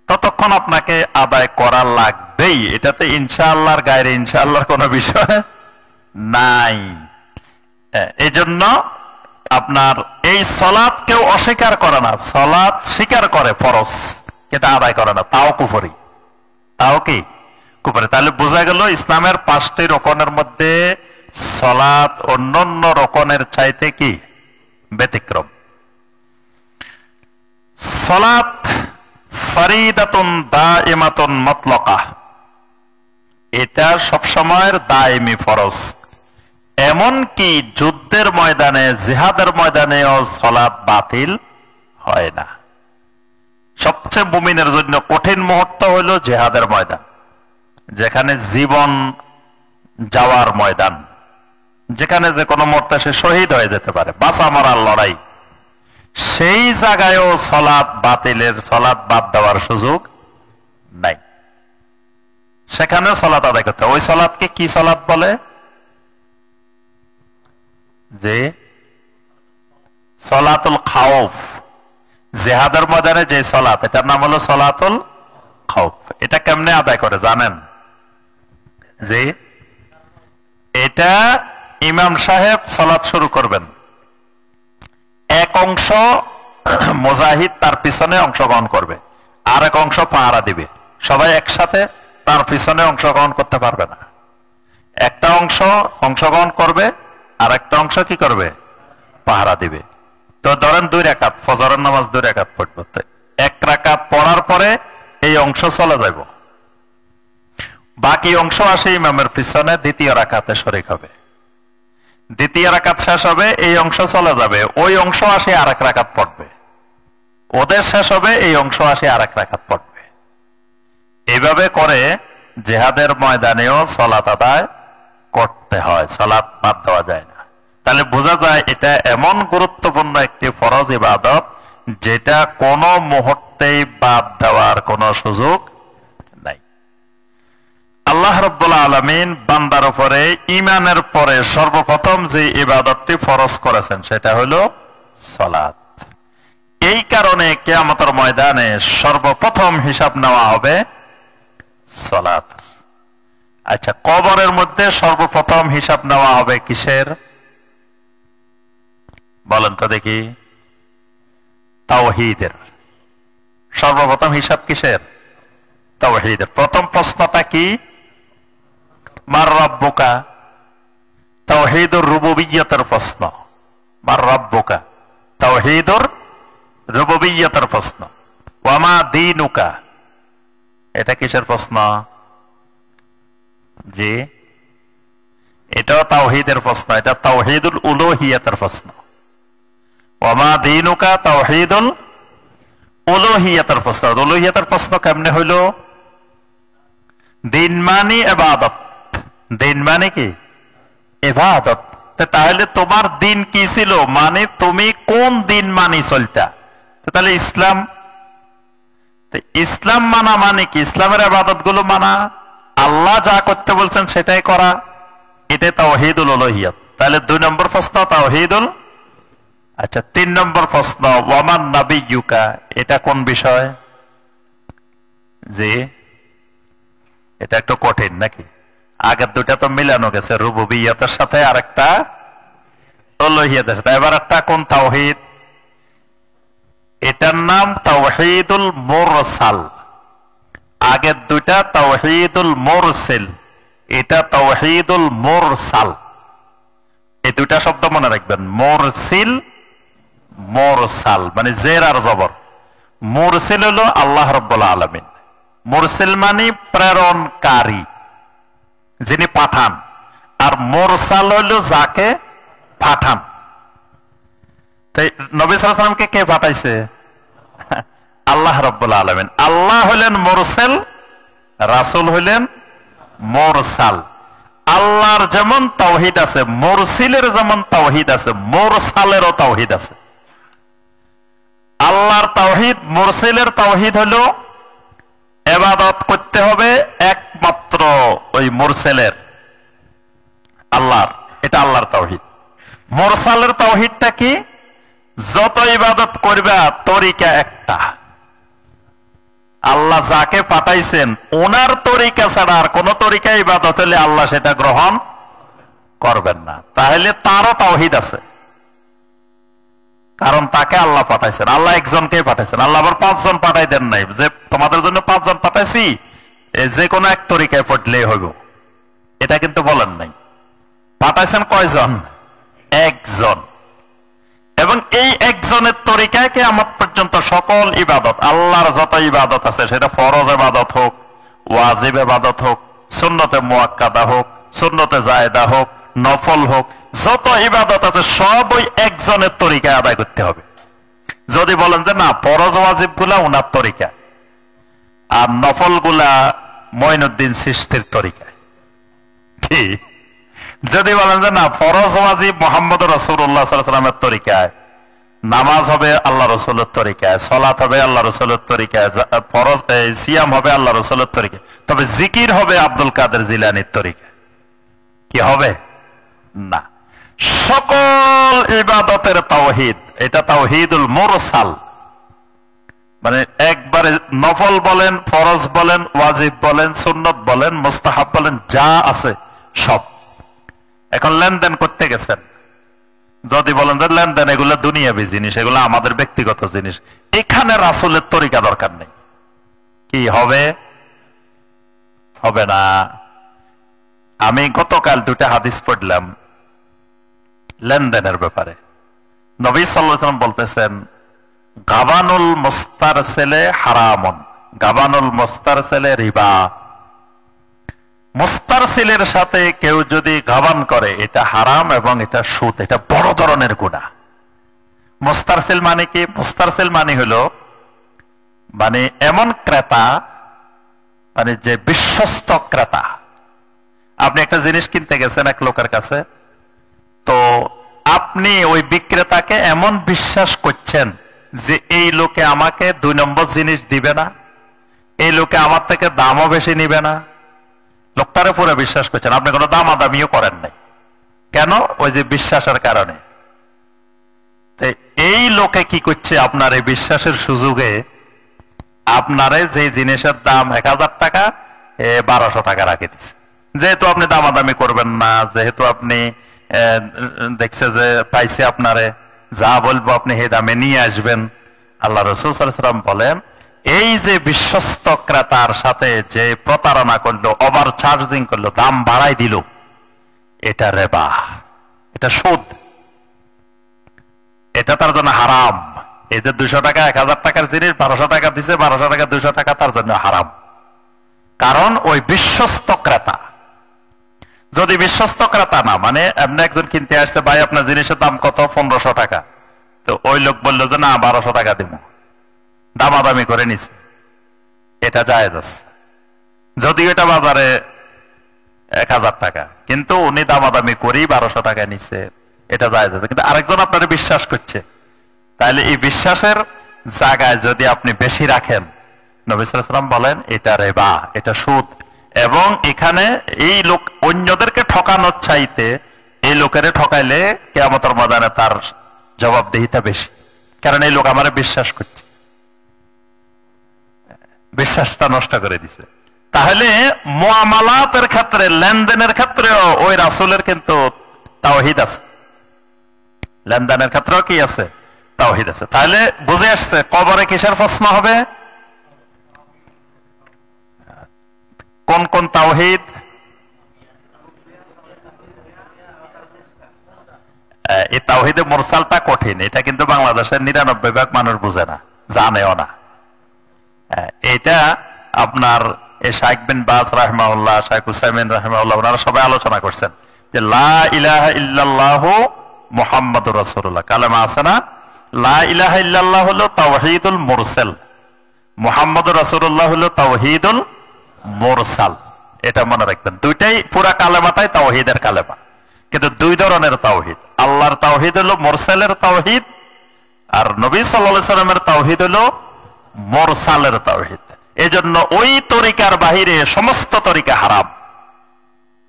ততক্ষণ আপনাকে আদায় করা লাগবেই, এটাতে ইনশাআল্লাহর গায়ে ইনশাআল্লাহর কোনো বিষয় নাই। এই জন্য আপনার এই সালাত কেউ অস্বীকার করে না, সালাত স্বীকার করে ফরজ, এটা আদায় করে না, তাও কুফরি, তাও কি কুফরি। তাহলে বোঝা গেল ইসলামের 5টি রকমের মধ্যে সালাত অন্যান্য রকমের চাইতে কি ব্যতিক্রম। সালাত ফারিদাতুন দাইমাতুন মুতলাকা, এটা সব সময়ের দায়মি ফরজ। এমন কি যুদ্ধের ময়দানে, জিহাদের ময়দানেও সালাত বাতিল হয় না। সবচেয়ে মুমিনের জন্য কঠিন মুহূর্ত হলো জিহাদের ময়দান, যেখানে জীবন যাওয়ার ময়দান, যেখানে যে কোনো মুহূর্তে সে শহীদ হয়ে যেতে পারে, বাঁচা মরার লড়াই। সেই জায়গায়ও সালাত বাতিলের, সালাত বাদ দেওয়ার সুযোগ নাই। সেখানে সালাত আদায় করতে। ওই সালাতকে কি সালাত বলে? যে সালাতুল খাউফ, জিহাদের ময়দানে যে সালাত, এটার নাম হলো সালাতুল খাউফ। এটা কেমনে আদায় করে জানেন? যে এটা ইমাম সাহেব সালাত শুরু করবেন, এক অংশ মুজাহিদ তার পিছনে অংশগ্রহণ করবে, আর এক অংশ পাহারা দিবে। সবাই একসাথে তার পিছনে অংশগ্রহণ করতে পারবে না। একটা অংশ অংশগ্রহণ করবে, আর একটা অংশ কি করবে? পাহারা দিবে। তো ধরেন 2 রাকাত, ফজরের নামাজ 2 রাকাত পড়বো, 1 রাকাত পড়ার পরে এই অংশ চলে যাব, বাকি অংশ আসে ইমামের পিছনে দ্বিতীয় রাকাতে শরীক হবে। দ্বিতীয় রাকাত শেষ হবে, এই অংশ চলে যাবে, ওই অংশ আসে আর 1 রাকাত পড়বে, ওদের শেষ হবে, এই অংশ আসে আর 1 রাকাত পড়বে। এইভাবে করে জিহাদের ময়দানেও সালাত আদায় করতে হয়, সালাত বাদ দেওয়া যায় না। তাহলে বোঝা যায় এটা এমন গুরুত্বপূর্ণ একটি ফরজ ইবাদত, যেটা কোনো মুহূর্তেই বাদ দেওয়ার কোনো সুযোগ নাই। আল্লাহ রাব্বুল আলামিন বান্দার উপরে ঈমানের পরে সর্বপ্রথম যে ইবাদতটি ফরজ করেছেন সেটা হলো সালাত। এই কারণে কিয়ামতের ময়দানে সর্বপ্রথম হিসাব নেওয়া হবে সালাত। আচ্ছা, কবরের মধ্যে সর্বপ্রথম হিসাব নেওয়া হবে কিসের? বলেন তো দেখি। তাওহীদের। সর্বপ্রথম হিসাব কিসের? তাওহীদের। প্রথম প্রশ্নটা কি? মার রাব্বুকা। তাওহীদুর রুবুবিয়্যতের প্রশ্ন। মার রাব্বুকা, তাওহীদুর রুবুবিয়্যতের প্রশ্ন। ওয়া মা দীনুকা, এটা কিসের প্রশ্ন? জি, এটাও তাওহীদের প্রশ্ন, এটা তাওহীদুল উলুহিয়্যতের প্রশ্ন। ওয়া মা দীনুকা, তাওহীদুল উলুহিয়্যতের প্রশ্ন। উলুহিয়্যতের প্রশ্ন কেমনে হইল? দিন মানে ইবাদত। দিন মানে কি? ইবাদত। তাহলে তোমার দিন কি ছিল? মানে তুমি কোন দিন মানি চলতা? তাহলে ইসলাম। ইসলাম মানা মানে কি? ইসলামের ইবাদত গুলো মানা, আল্লাহ যা করতে বলছেন সেটাই করা, এটা তাওহীদুল উলুহিয়্যাত। তাহলে 2 নম্বর প্রশ্ন তাওহীদুল। আচ্ছা, 3 নম্বর প্রশ্ন ওয়া মান নাবিয়্যুকা, এটা কোন বিষয়? জি, এটা একটু কঠিন নাকি? আগের 2টা তো মিলানো গেছে, রুবুবিয়্যতের সাথে আরেকটা উলুহিয়্যতের সাথে। এবার একটা কোন তাওহীদ? এটার নাম তাওহীদুল মুরসাল। আগের 2টা তাওহীদুল মুরসিল, এটা তাওহীদুল মুরসাল। এই 2টা শব্দ মনে রাখবেন, মুরসিল, মুরসাল, মানে জের আর জবর। মুরসিল হলো আল্লাহ রাব্বুল আলামিন, মুরসিল মানে প্রেরণকারী, যিনি পাঠান, আর মুরসাল হলো যাকে পাঠান। তাই নবী সাল্লাল্লাহু আলাইহি ওয়াসাল্লামকে কে পাঠাইছে? আল্লাহ রাব্বুল আলামিন। আল্লাহ হলেন মুরসিল, রাসূল হলেন মুরসাল। আল্লাহর যেমন তাওহীদ আছে, মুরসিলের যেমন তাওহীদ আছে, মুরসালেরও তাওহীদ আছে। আল্লাহর তাওহীদ, মুরসিলের তাওহীদ হলো ইবাদত করতে হবে একমাত্র ওই মুরসিলের, আল্লাহর। এটা আল্লাহর তাওহীদ। মুরসালের তাওহীদটা কি? যত ইবাদত করবা তরিকা একটা, আল্লাহ যাকে পাঠাইছেন ওনার তরিকা ছাড়া আর কোন তরিকা ইবাদত হলে আল্লাহ সেটা গ্রহণ করবেন না। তাহলে তারও তাওহীদ আছে, কারণ তাকে আল্লাহ পাঠাইছেন। আল্লাহ একজনকে পাঠাইছেন, আল্লাহ আবার 5 জন পাঠাই দেন নাই যে তোমাদের জন্য 5 জন পাঠাইছি, যে কোনো এক তরিকায় পড়লেই হইব, এটা কিন্তু বলেন নাই। পাঠাইছেন কয়জন? একজন। এবং এই একজনের তরিকায় কিয়ামত পর্যন্ত সকল ইবাদত, আল্লাহর যত ইবাদত আছে, সেটা ফরজ ইবাদত হোক, ওয়াজিব ইবাদত হোক, সুন্নতে মুআক্কাদা হোক, সুন্নতে জায়েদা হোক, নফল হোক, যত ইবাদত আছে সব ওই একজনের তরিকায় আদায় করতে হবে। যদি বলেন যে না, ফরজ ওয়াজিব গুলা উনার তরিকা, আর নফল গুলা মঈনুদ্দিন চিশতির তরিকায়, কি? যদি বলেন যে না, ফরজ ওয়াজিব মুহাম্মদ রাসূলুল্লাহ সাল্লাল্লাহু আলাইহি ওয়াসাল্লামের তরিকায়, নামাজ হবে আল্লাহ রাসূলের তরিকায়, সালাত হবে আল্লাহ রাসূলের তরিকায়, ফরজ সিয়াম হবে আল্লাহ রাসূলের তরিকায়, তবে জিকির হবে আব্দুল কাদের জিলানীর তরিকায়, কি হবে? না। সকল ইবাদতের তাওহীদ, এটা তাওহীদুল মুরসাল, মানে একবারে নফল বলেন, ফরজ বলেন, ওয়াজিব বলেন, সুন্নত বলেন, মুস্তাহাব বলেন, যা আছে সব। এখন লেনদেন করতে গেছেন, যদি বলেন যে লেনদেন এগুলো দুনিয়াবী জিনিস, এগুলো আমাদের ব্যক্তিগত জিনিস, এখানে রাসূলের তরিকা দরকার নেই, কি হবে? হবে না। আমি গতকাল দুটা হাদিস পড়লাম লেনদেনের ব্যাপারে। নবী সাল্লাল্লাহু আলাইহি ওয়াসাল্লাম বলতেছেন, গাবানুল মুস্তারসিলে হারামুন, গাবানুল মুস্তারসিলে রিবা। মুস্তারসিলের সাথে কেউ যদি গাবান করে, এটা হারাম এবং এটা সুদ, এটা বড় ধরনের গুনাহ। মুস্তারসিল মানে কি? মুস্তারসিল মানে হলো মানে এমন ক্রেতা, মানে যে বিশ্বস্ত ক্রেতা। আপনি একটা জিনিস কিনতে গেছেন এক লোকের কাছে, তো আপনি ওই বিক্রেতাকে এমন বিশ্বাস করছেন যে এই লোকে আমাকে 2 নম্বর জিনিস দিবে না, এই লোকে আমার থেকে দামও বেশি নিবে না, লোকটারে পুরো বিশ্বাস করছেন, আপনি কোনো দামাদামিও করেন নাই। কেন? ওই যে বিশ্বাসের কারণে। এই লোকে কি করছে? আপনার এই বিশ্বাসের সুযোগে আপনারে যে জিনিসের দাম 1000 টাকা 1200 টাকা রাখে দিচ্ছে, যেহেতু আপনি দামাদামি করবেন না, যেহেতু আপনি দেখছে যে পাইছে আপনারে, যা বলবো আপনি হে দামে নিয়ে আসবেন। আল্লাহ রাসূল সাল্লাল্লাহু আলাইহি ওয়াসাল্লাম বলেন, এই যে বিশ্বস্ত ক্রেতার সাথে যে প্রতারণা করলো, ওভার চার্জিং করলো, দাম বাড়াই দিল, এটা রিবা, এটা সুদ, এটা তার জন্য হারাম। এই যে 200 টাকা 1000 টাকার জিনিস 1200 টাকা দিছে, 1200 টাকা 200 টাকা তার জন্য হারাম, কারণ ওই বিশ্বস্ত ক্রেতা। যদি বিশ্বস্ত ক্রেতা না, মানে এমনি একজন কিনতে আসছে, ভাই আপনার জিনিসের দাম কত? 1500 টাকা। তো ওই লোক বললো যে না 1200 টাকা দিব, দামাদামি করে নিছে, এটা জায়েজ আছে। যদিও এটা বাজারে 1000 টাকা, কিন্তু উনি দামাদামি করেই 1200 টাকা নিচ্ছে, এটা জায়েজ আছে। কিন্তু আরেকজন আপনার বিশ্বাস করছে, তাহলে এই বিশ্বাসের জায়গায় যদি আপনি বেশি রাখেন, নবী সাল্লাল্লাহু আলাইহি ওয়াসাল্লাম বলেন এটা রিবা, এটা সুদ। এবং এখানে এই লোক অন্যদেরকে ঠকানোর চাইতে এই লোকের ঠকাইলে কিয়ামতের ময়দানে তার জবাবদিহিতা বেশি, কারণ এই লোক আমার বিশ্বাস করছে, বিশ্বাসটা নষ্ট করে দিছে। তাহলে মুআমালাতের ক্ষেত্রে, লেনদেনের ক্ষেত্রেও ওই রাসূলের কিন্তু তাওহীদ আছে, লেনদেনের ক্ষেত্রেও কি আছে? তাওহীদ আছে। তাহলে বুঝে আসছে কবরে কিসের প্রশ্ন হবে, কোন কোন তাওহীদ? এই তাওহীদে মুরসালটা কঠিন, এটা কিন্তু বাংলাদেশের 99% মানুষ বুঝে না, জানেও না। এটা আপনার শাইখ বিন বাজ রাহিমাহুল্লাহ, শাইখ উসাইমিন রাহিমাহুল্লাহ, ওনারা সবাই আলোচনা করছেন যে লা ইলাহা ইল্লাল্লাহু মুহাম্মাদুর রাসূলুল্লাহ, কালেমা আছে না? লা ইলাহা ইল্লাল্লাহ হলো তাওহীদুল মুরসাল, মুহাম্মাদুর রাসূলুল্লাহ হলো তাওহীদুল মুরসাল। এটা মনে রাখবেন, দুইটাই পুরা কালেমাটাই তাওহীদের কালেমা, কিন্তু দুই ধরনের তাওহীদ। আল্লাহর তাওহীদ হলো মুরসালের তাওহীদ, আর নবী সাল্লাল্লাহু আলাইহি ওয়াসাল্লামের তাওহীদ হলো মুরসালের তাওহীদ। এজন্য ওই তরিকার বাহিরে সমস্ত তরিকা হারাম।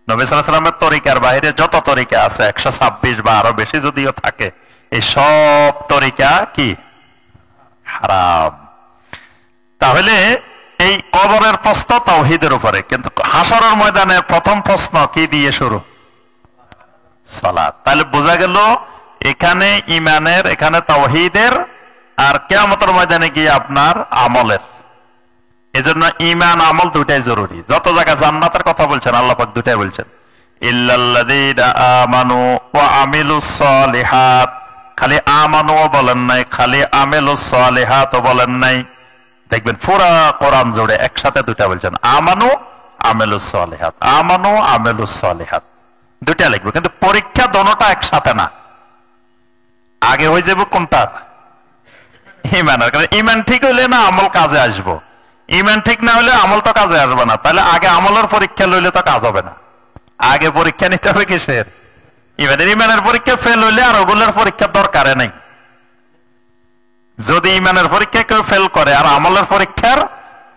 নবী সাল্লাল্লাহু আলাইহি ওয়াসাল্লামের তরিকার বাহিরে যত তরিকা আছে 126 বা আরো বেশি যদিও থাকে, এই সব তরিকা কি? হারাম। তাহলে এই কবরের প্রশ্ন তাওহীদের উপরে, কিন্তু হাসরের ময়দানে প্রথম প্রশ্ন কি দিয়ে শুরু? সালাত। তাহলে বোঝা গেল এখানে ঈমানের, এখানে তাওহীদের, আর কিয়ামতের ময়দানে গিয়ে আপনার আমলের। এজন্য ঈমান আমল দুটাই জরুরি। যত জায়গায় জান্নাতের কথা বলছেন আল্লাহ পাক দুটাই বলছেন, ইল্লাল্লাযীনা আমানু ওয়া আমিলুস সালিহাত খালি আমানুও বলেন নাই, খালি আমেলুস সালিহাতও বলেন নাই। দেখবেন পুরা কোরআন জুড়ে একসাথে দুটা বলছেন, আমানু আমেলুস সালিহাত, আমানু আমেলুস সালিহাত, দুটা লিখবে। কিন্তু পরীক্ষা দোনোটা একসাথে না, আগে হয়ে যাবে কোনটার? ইমানের। কারণ ইমান ঠিক হইলে না আমল কাজে আসবো, ইমান ঠিক না হলে আমল তো কাজে আসবে না। তাহলে আগে আমলের পরীক্ষা লইলে তো কাজ হবে না, আগে পরীক্ষা নিতে হবে কিসের? ইমানের। ইমানের পরীক্ষা ফেল হইলে আর ওগুলোর পরীক্ষার দরকারে নেই। যদি ইমানের পরীক্ষা কেউ ফেল করে আর আমলের পরীক্ষার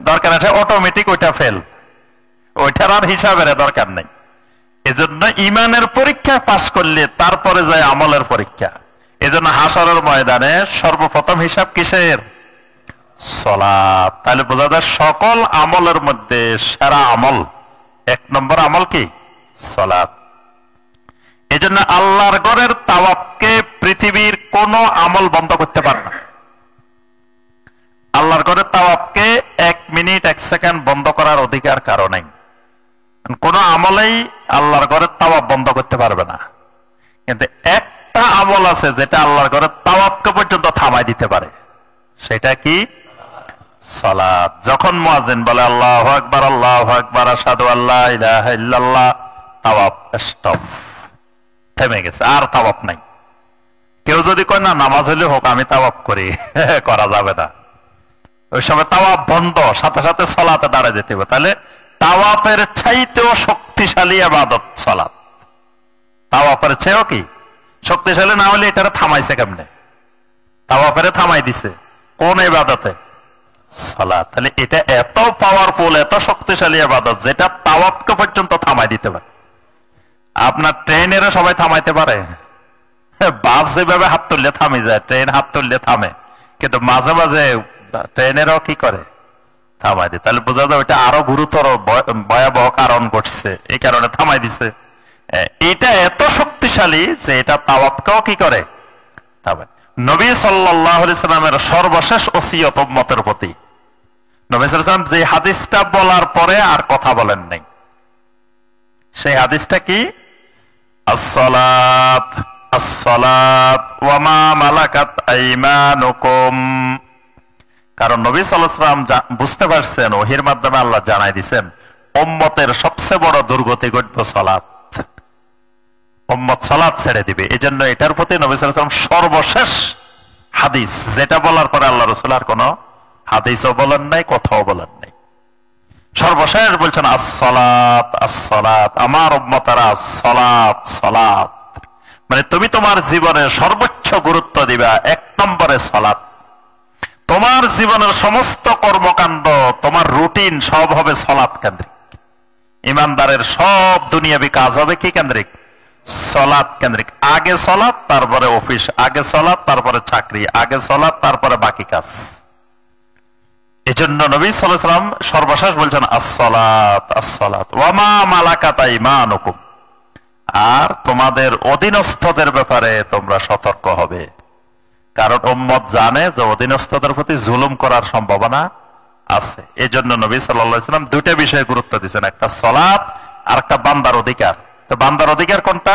দরকার আছে, অটোমেটিক ওইটা ফেল, ওইটার আর হিসাবের দরকার নেই। এজন্য ইমানের পরীক্ষা পাশ করলে তারপরে যায় আমলের পরীক্ষা। এজন্য হাসরের ময়দানে সর্বপ্রথম হিসাব কিসের? সালাত। তাহলে বোঝা যায় সকল আমলের মধ্যে সেরা আমল, 1 নম্বর আমল কি? সালাত। এজন্য আল্লাহর ঘরের তাওয়াফকে পৃথিবীর কোন আমল বন্ধ করতে পারে না। আল্লাহর ঘরের তাওয়াফকে 1 মিনিট 1 সেকেন্ড বন্ধ করার অধিকার কারো নেই। কোন আমলেই আল্লাহর ঘরের তাওয়াফ বন্ধ করতে পারবে না। কিন্তু একটা আমল আছে যেটা আল্লাহর ঘরের তাওয়াফকে পর্যন্ত থামাই দিতে পারে, সেটা কি? সালাত। যখন মুয়াজ্জিন বলে আল্লাহু আকবার, আল্লাহু আকবার, আশহাদু আল্লা ইলাহা ইল্লাল্লাহ, তাওয়াফ স্টপ, থেমে গেছে, আর তাওয়াফ নাই। কেউ যদি কয় না নামাজ হলে হোক আমি তাওয়াফ করি, করা যাবে না। ওই সময় তাওয়াফ বন্ধ, সাথে সাথে সালাতে দাঁড়ায় যেতে হবে। তাহলে তাওয়াফের চাইতেও শক্তিশালী ইবাদত সালাত। তাওয়াফের চেয়েও কি শক্তিশালী না হলে এটারে থামাইছে কেমনে? তাওয়াফের থামাই দিছে কোন ইবাদতে? সালাত। তাহলে এটা এত পাওয়ারফুল, এত শক্তিশালী ইবাদত যেটা তাওয়াফকে পর্যন্ত থামাই দিতে পারে। আপনার ট্রেনেরও সবাই থামাইতে পারে? বাস যেভাবে হাত তুললে থামে যায়, ট্রেন হাত তুললে থামে, কিন্তু মাঝে মাঝে ট্রেনেরও কি করে? থামাই দিয়ে। তাহলে বোঝা যায় ওইটা আরো গুরুতর ভয়াবহ কারণ ঘটছে, এই কারণে থামাই দিছে। এটা এত শক্তিশালী যে এটা তাওয়াফকেও কি করে? থামাই। নবী সাল্লাল্লাহু আলাইহি সাল্লামের সর্বশেষ ওসিয়ত উম্মতের প্রতি, নবী সাল্লাল্লাহু আলাইহি সাল্লাম যে হাদিসটা বলার পরে আর কথা বলেন নাই, সেই হাদিসটা কি? আসসালাত আসসালাত ওয়া মা মালাকাত আইমানুকুম। কারণ নবী সাল্লাল্লাহু আলাইহি সাল্লাম বুঝতে পারছেন, ওহির মাধ্যমে আল্লাহ জানাই দিয়েছেন উম্মতের সবচেয়ে বড় দুর্গতি ঘটবে সালাত। উম্মত সালাত ছেড়ে দিবে। এজন্য এটার প্রতি নবী সাল্লাল্লাহু আলাইহি সাল্লাম সর্বশেষ হাদিস, যেটা বলার পরে আল্লাহ রাসূল আর কোনো হাদিসও বলেন নাই, কথাও বলেন নাই। সর্বশেষ বলছেন আসসালাত আসসালাত, আমার উম্মতেরা সালাত সালাত। মানে তুমি তোমার জীবনের সর্বোচ্চ গুরুত্ব দিবা 1 নম্বরে সালাত। তোমার জীবনের সমস্ত কর্মকাণ্ড, তোমার রুটিন সব হবে সালাত কেন্দ্রিক। ইমানদারের সব দুনিয়াবি কাজ হবে কি কেন্দ্রিক? সালাত কেন্দ্রিক। আগে সালাত, তারপরে অফিস, আগে সালাত, তারপরে চাকরি, আগে সালাত, তারপরে বাকি কাজ। এজন্য নবী সাল্লাল্লাহু আলাইহি সাল্লাম সর্বশেষ বলছেন আসসালাত আসসালাত ওয়া মা মালাকাত আইমানুকুম। আর তোমাদের অধীনস্থদের ব্যাপারে তোমরা সতর্ক হবে, কারণ উম্মত জানে যে অধীনস্থদের প্রতি জুলুম করার সম্ভাবনা আছে। এজন্য নবী সাল্লাল্লাহু আলাইহি সাল্লাম দুইটা বিষয়ে গুরুত্ব দিয়েছেন, একটা সালাত আর একটা বান্দার অধিকার। তো বান্দার অধিকার কোনটা?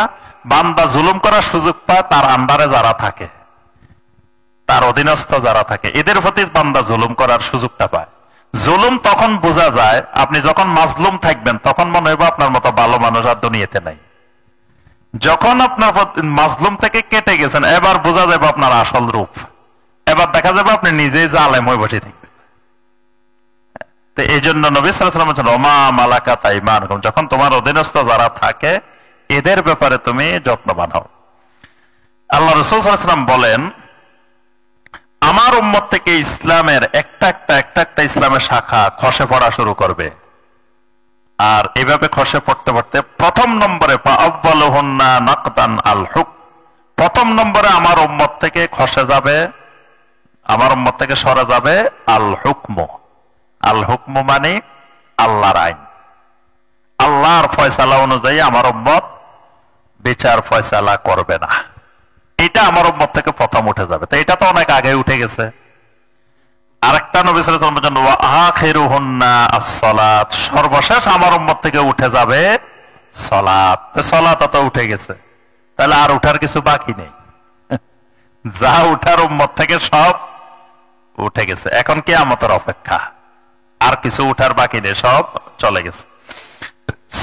বান্দা জুলুম করার সুযোগ পায় তার আন্ডারে যারা থাকে, তার অধীনস্থ যারা থাকে, এদের প্রতি বান্দা জুলুম করার সুযোগটা পায়। জুলুম তখন বোঝা যায় আপনি যখন মাজলুম থাকবেন, তখন মনে হইব আপনার মতো ভালো মানুষ আর দুনিয়াতে নাই। যখন আপনার মাজলুম থেকে কেটে গেছেন, এবার বোঝা যাবে আপনার আসল রূপ, এবার দেখা যাবে আপনি নিজেই জালেম হয়ে বসে থাকবেন। তো এই জন্য নবী সাল্লাল্লাহু আলাইহি ওয়াসাল্লাম ওমা মালাকাত আইমানুকুম, যখন তোমার অধীনস্থ যারা থাকে এদের ব্যাপারে তুমি যত্নবান হও। আল্লাহ রাসূল সাল্লাল্লাহু আলাইহি ওয়াসাল্লাম বলেন, আমার উম্মত থেকে ইসলামের একটা একটা ইসলামের শাখা খসে পড়া শুরু করবে। আর এভাবে খসে পড়তে পড়তে প্রথম নম্বরে ফাআওয়ালুহুন্না নাকদান আল হুক, প্রথম নম্বরে আমার উম্মত থেকে খসে যাবে, আমার উম্মত থেকে সরে যাবে আল হুকম। আল হুকম মানে আল্লাহর আইন, আল্লাহর ফয়সালা অনুযায়ী আমার উম্মত বিচার ফয়সালা করবে না। এটা আমার উম্মত থেকে প্রথম উঠে যাবে। তো এটা তো অনেক আগে উঠে গেছে। আরেকটা নবী সাল্লাল্লাহু আলাইহি ওয়াসাল্লাম ওয়া আখিরুহুন্না আস-সালাত, সর্বশেষ আমার উম্মত থেকে উঠে যাবে সালাত। তো সালাত তো উঠে গেছে, তাহলে আর উঠার কিছু বাকি নেই। যা উঠার উম্মত থেকে সব উঠে গেছে, এখন কিয়ামতের অপেক্ষা, আর কিছু উঠার বাকি নেই, সব চলে গেছে।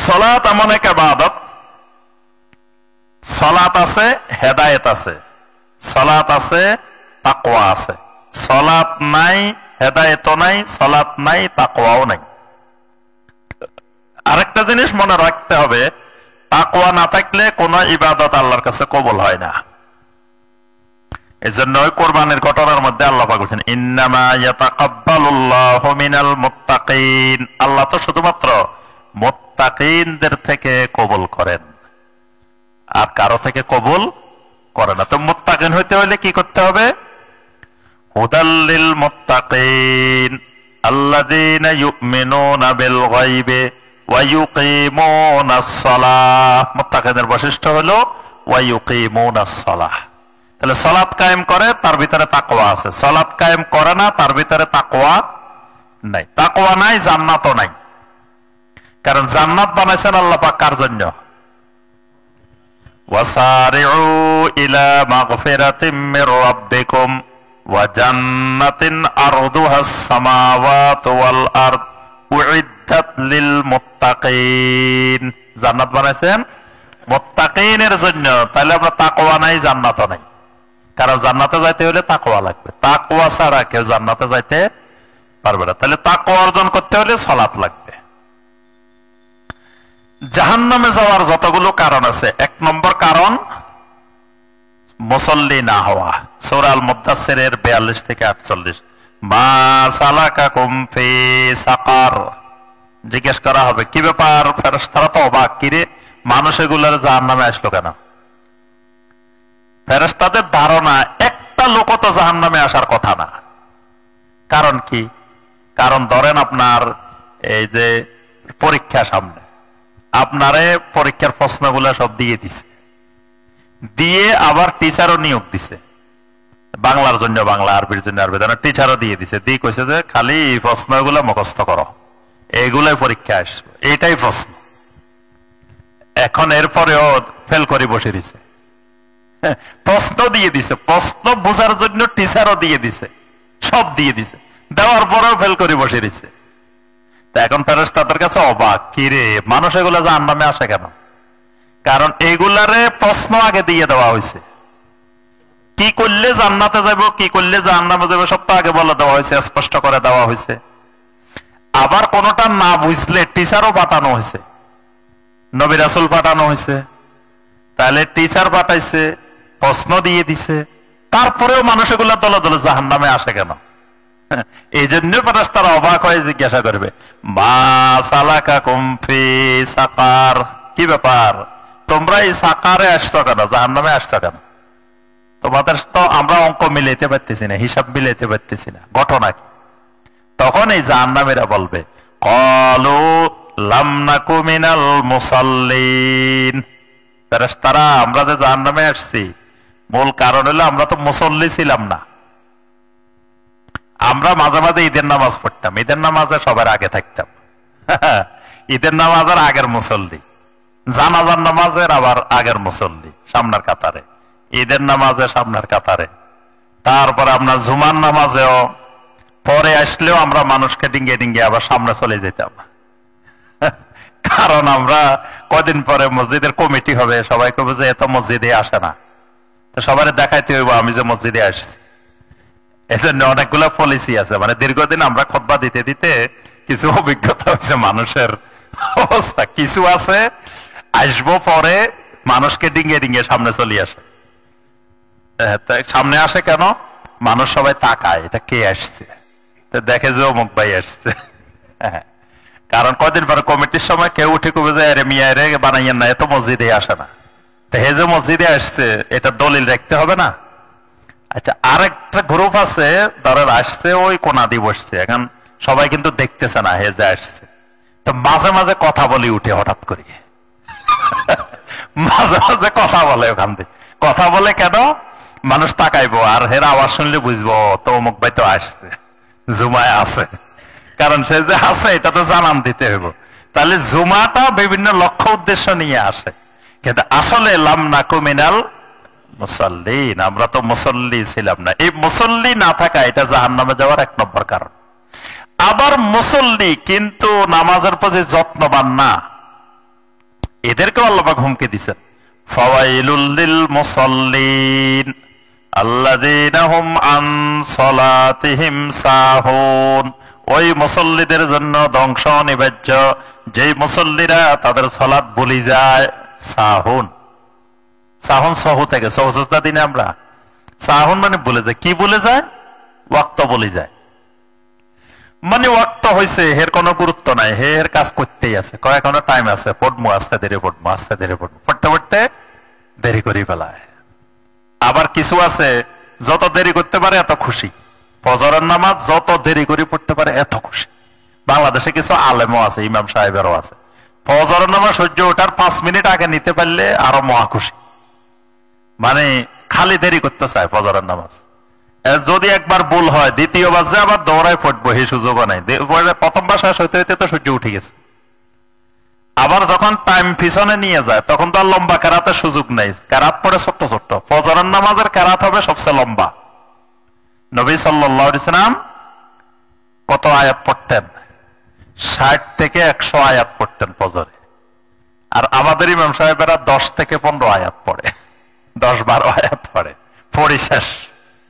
সালাত এমন এক ইবাদত, সালাত আছে হেদায়েত আছে, সালাত আছে তাকওয়া আছে। সালাত নাই হেদায়েতও নাই, সালাত নাই তাকওয়াও নাই। আরেকটা জিনিস মনে রাখতে হবে, তাকওয়া না থাকলে কোন ইবাদত আল্লাহর কাছে কবুল হয় না। এজন্য ওই কোরবানির ঘটনার মধ্যে আল্লাহ পাক বলেছেন ইন্নামা ইয়াতাকাব্বালুল্লাহু মিনাল মুত্তাকিন, আল্লাহ তো শুধুমাত্র মুত্তাকিনদের থেকে কবুল করেন, আর কারো থেকে কবুল করে না। তো মুত্তাকিন হইতে হলে কি করতে হবে? হুদাল লিল মুত্তাকিন আল্লাযীনা ইউমিনুনা বিল গায়বি ওয়া ইউকিমুনাস সালাহ। মুত্তাকিনের বৈশিষ্ট্য হলো ওয়া ইউকিমুনাস সালাহ, তাহলে সালাত কায়েম করে, তার ভিতরে তাকওয়া আছে। সালাত কায়েম করে না, তার ভিতরে তাকওয়া নাই। তাকওয়া নাই, জান্নাতও নাই। কারণ জান্নাত বানাইছেন আল্লাহ পাক কার জন্য? ওয়াসারিউ ইলা মাগফিরাতিম মির রাব্বিকুম ওয়া জান্নাতিন আরদুহাস সামাওয়াতু ওয়াল আরদ উইদ্দাত লিল মুত্তাকিন। জান্নাত বানাইছেন মুত্তাকিনের জন্য। তাহলে আমরা তাকওয়া নাই, জান্নাতও নাই। কারণ জান্নাতে যাইতে হলে তাকওয়া লাগবে, তাকওয়া ছাড়া কেউ জান্নাতে যাইতে পারবে না। তাহলে তাকওয়া অর্জন করতে হলে সালাত লাগবে। জাহান্নামে যাওয়ার যতগুলো কারণ আছে, এক নম্বর কারণ মুসল্লি না হওয়া। সূরা আল মুদ্দাসসিরের 42 থেকে 48, মা সালাকাকুম ফি সাকার। জিজ্ঞেস করা হবে কি ব্যাপার, ফেরেশতারা তো অবাক, কিরে মানুষ এগুলোর জাহান্নামে আসলো কেন? ফেরেশতাদের ধারণা একটা লোক তো জাহান্নামে আসার কথা না। কারণ কি? কারণ ধরেন আপনার এই যে পরীক্ষা সামনে, আপনারে পরীক্ষার প্রশ্নগুলো সব দিয়ে দিছে, দিয়ে আবার টিচারও নিয়োগ দিছে, বাংলার জন্য বাংলা, আরবির জন্য আরবি, টিচারও দিয়ে দিছে, দিয়ে কইছে যে খালি এই প্রশ্নগুলো মুখস্থ করো, এইগুলাই পরীক্ষা আসবে, এইটাই প্রশ্ন। এখন এরপরেও ফেল করে বসে দিছে, প্রশ্ন দিয়ে দিছে, প্রশ্ন বোঝার জন্য টিচারও দিয়ে দিছে, সব দিয়ে দিছে, দেওয়ার পরেও ফেল করে বসে দিছে। এখন ফেরেশতাদের কাছে অবাক, কি রে মানুষ এগুলা জাহান্নামে আসে কেন? কারণ এগুলারে প্রশ্ন আগে দিয়ে দেওয়া হয়েছে, কি করলে জান্নাতে যাব, কি করলে জাহান্নামে যাব, সব তো আগে বলে দেওয়া হয়েছে, স্পষ্ট করে দেওয়া হয়েছে। আবার কোনটা না বুঝলে টিচারও পাঠানো হয়েছে, নবী রাসূল পাঠানো হয়েছে, তাহলে টিচার পাঠাইছে, প্রশ্ন দিয়ে দিছে, তারপরেও মানুষ এগুলা দলে দলে জাহান্নামে আসে কেন? এই জন্য ফেরেশতারা অবাক হয়ে জিজ্ঞাসা করবে, মা সালাকাকুম ফি সাকার, কি ব্যাপার তোমরা এই সাকারে আসছো কেন, জাহান্নামে আসছো কেন? তোমাদের তো আমরা অঙ্ক মিলাইতে পারতেছি না, হিসাব মিলাইতে পারতেছি না, ঘটনা কি? তখন এই জাহান্নামীরা বলবে, ক্বালু লাম নাকু মিনাল মুসাল্লিন। ফেরেশতারা আমরা যে জাহান্নামে আসছি মূল কারণ হলো আমরা তো মুসল্লি ছিলাম না। আমরা মাঝে মাঝে ঈদের নামাজ পড়তাম, ঈদের নামাজে সবার আগে থাকতাম, ঈদের নামাজের আগের মুসল্লি, জানাজার নামাজের আবার আগের মুসল্লি, সামনের কাতারে, ঈদের নামাজে সামনের কাতারে, তারপরে আপনার জুমার নামাজেও পরে আসলেও আমরা মানুষকে ডিঙ্গে ডিঙ্গে আবার সামনে চলে যেতাম। কারণ আমরা কদিন পরে মসজিদের কমিটি হবে, সবাই কবে যে এত মসজিদে আসে না, তো সবাই দেখাইতে হইব আমি যে মসজিদে আসছি। এজন্য অনেকগুলো পলিসি আছে, মানে দীর্ঘদিন আমরা খুতবা দিতে দিতে কিছু অভিজ্ঞতা হয়েছে মানুষের অবস্থা। কিছু আছে আসবো পরে মানুষকে ডিঙ্গে ডিঙ্গে সামনে চলে আসে। সামনে আসে কেন? মানুষ সবাই তাকায়, এটা কে আসছে, তো দেখে যে অমুক ভাই আসছে। কারণ কদিন পরে কমিটির সময় কেউ উঠে কবে যে আরে মিয়া রে বানাইয়েন না, এত মসজিদে আসে না, তো হে যে মসজিদে আসছে এটা দলিল রাখতে হবে না। আচ্ছা, আরেকটা গ্রুপ আছে ধরেন আসছে ওই কোনা দিয়ে বসছে, এখন সবাই কিন্তু দেখতেছে না হে যে আসছে, তো মাঝে মাঝে কথা বলি উঠে হঠাৎ করে, মাঝে মাঝে কথা বলে, ওখান থেকে কথা বলে কেন? মানুষ তাকাইবো আর হের আওয়াজ শুনলে বুঝবো তো অমুক ভাই তো আসছে, জুমায় আছে, কারণ সে যে আছে এটা তো জানান দিতে হইব। তাহলে জুমাটা বিভিন্ন লক্ষ্য উদ্দেশ্য নিয়ে আসে, কিন্তু আসলে লাম নাকু মিনাল মুসাল্লিন, আমরা তো মুসল্লি ছিলাম না। এই মুসল্লি না থাকা এটা জাহান্নামে যাওয়ার 1 নম্বর কারণ। আবার মুসল্লি কিন্তু নামাজের প্রতি যত্নবান না, এদেরকে আল্লাহ পাক হুমকি দিচ্ছেন, ফাওয়াইলুল লিল মুসাল্লিন আল্লাযীনা হুম আন সালাতিহিম সাহুন। ওই মুসল্লিদের জন্য ধ্বংস অনিবার্য, যেই মুসল্লিরা তাদের সালাত ভুলে যায়। সাহুন, সাহুন সহু থেকে সহজতা দিনে আমরা সাহুন মানে ভুলে যায়। কি ভুলে যায়? ওয়াক্ত ভুলে যায়, মানে ওয়াক্ত হয়েছে, এর কোনো গুরুত্ব নাই, এর কাজ করতেই আছে, কয় এখনো টাইম আছে, পড়বো আস্তে ধীরে পড়বো, আস্তে ধীরে পড়বো, পড়তে পড়তে দেরি করে ফেলায়। আবার কিছু আছে যত দেরি করতে পারে এত খুশি, ফজরের নামাজ যত দেরি করে পড়তে পারে এত খুশি। বাংলাদেশে কিছু আলেমও আছে, ইমাম সাহেবেরও আছে, ফজরের নামাজ সূর্য ওঠার 5 মিনিট আগে নিতে পারলে আরো মহা খুশি, মানে খালি দেরি করতে চায় ফজরের নামাজ। যদি একবার ভুল হয় দ্বিতীয়বার যে আবার দৌড়ায় পড়বো, এই সুযোগও নাই। প্রথমবার শেষ হইতে হইতে তো সূর্য উঠে গেছে। আবার যখন টাইম পিছনে নিয়ে যায় তখন তো আর লম্বা কেরাতের সুযোগ নেই, কেরাত পড়ে ছোট্ট ছোট্ট। ফজরের নামাজের কেরাত হবে সবচেয়ে লম্বা। নবী সাল্লাল্লাহু আলাইহি ওয়াসাল্লাম কত আয়াত পড়তেন? 60 থেকে 100 আয়াত পড়তেন ফজরে। আর আমাদের ইমাম সাহেবেরা 10 থেকে 15 আয়াত পড়ে, 10-12 আয়াত পড়ে, পড়ি শেষ।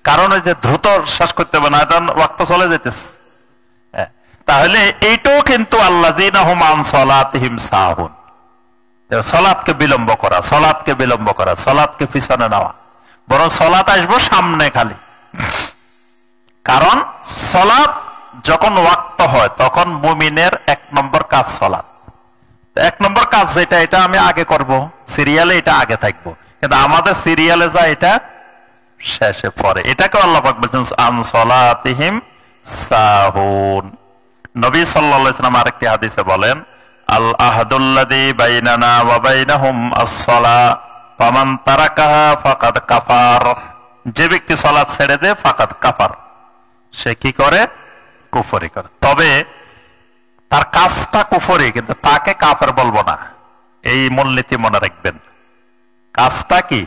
কারণ ওই যে দ্রুত শেষ করতে হবে না, ওয়াক্ত চলে যেতেছে। তাহলে এইটাও কিন্তু আল্লাযীনা হুম আন সালাতিহিম সাহুন, সালাতকে বিলম্ব করা, সালাতকে বিলম্ব করা, সালাতকে পিছনে নেওয়া, বরং সালাত আসবো সামনে খালি। কারণ সালাত যখন ওয়াক্ত হয় তখন মুমিনের 1 নম্বর কাজ সালাত। 1 নম্বর কাজ যেটা, এটা আমি আগে করব, সিরিয়ালে এটা আগে থাকবো, কিন্তু আমাদের সিরিয়ালে যা এটা শেষে পড়ে। এটাকে আল্লাহ পাক বলেছেন আন সালাতিহিম সাহুন। নবী সাল্লাল্লাহু আলাইহি ওয়াসাল্লাম আরেকটি হাদিসে বলেন, আল আহাদুল্লাযী বাইনানা ওয়া বাইনাহুম আস-সালাহ ফামান তারাকাহা ফাকাদ কাফার। যে ব্যক্তি সালাত ছেড়ে দেয় ফাকাদ কাফার, সে কি করে? কুফরি করে। তবে তার কাজটা কুফরি, কিন্তু তাকে কাফের বলবো না, এই মূলনীতি মনে রাখবেন। কাজটা কি?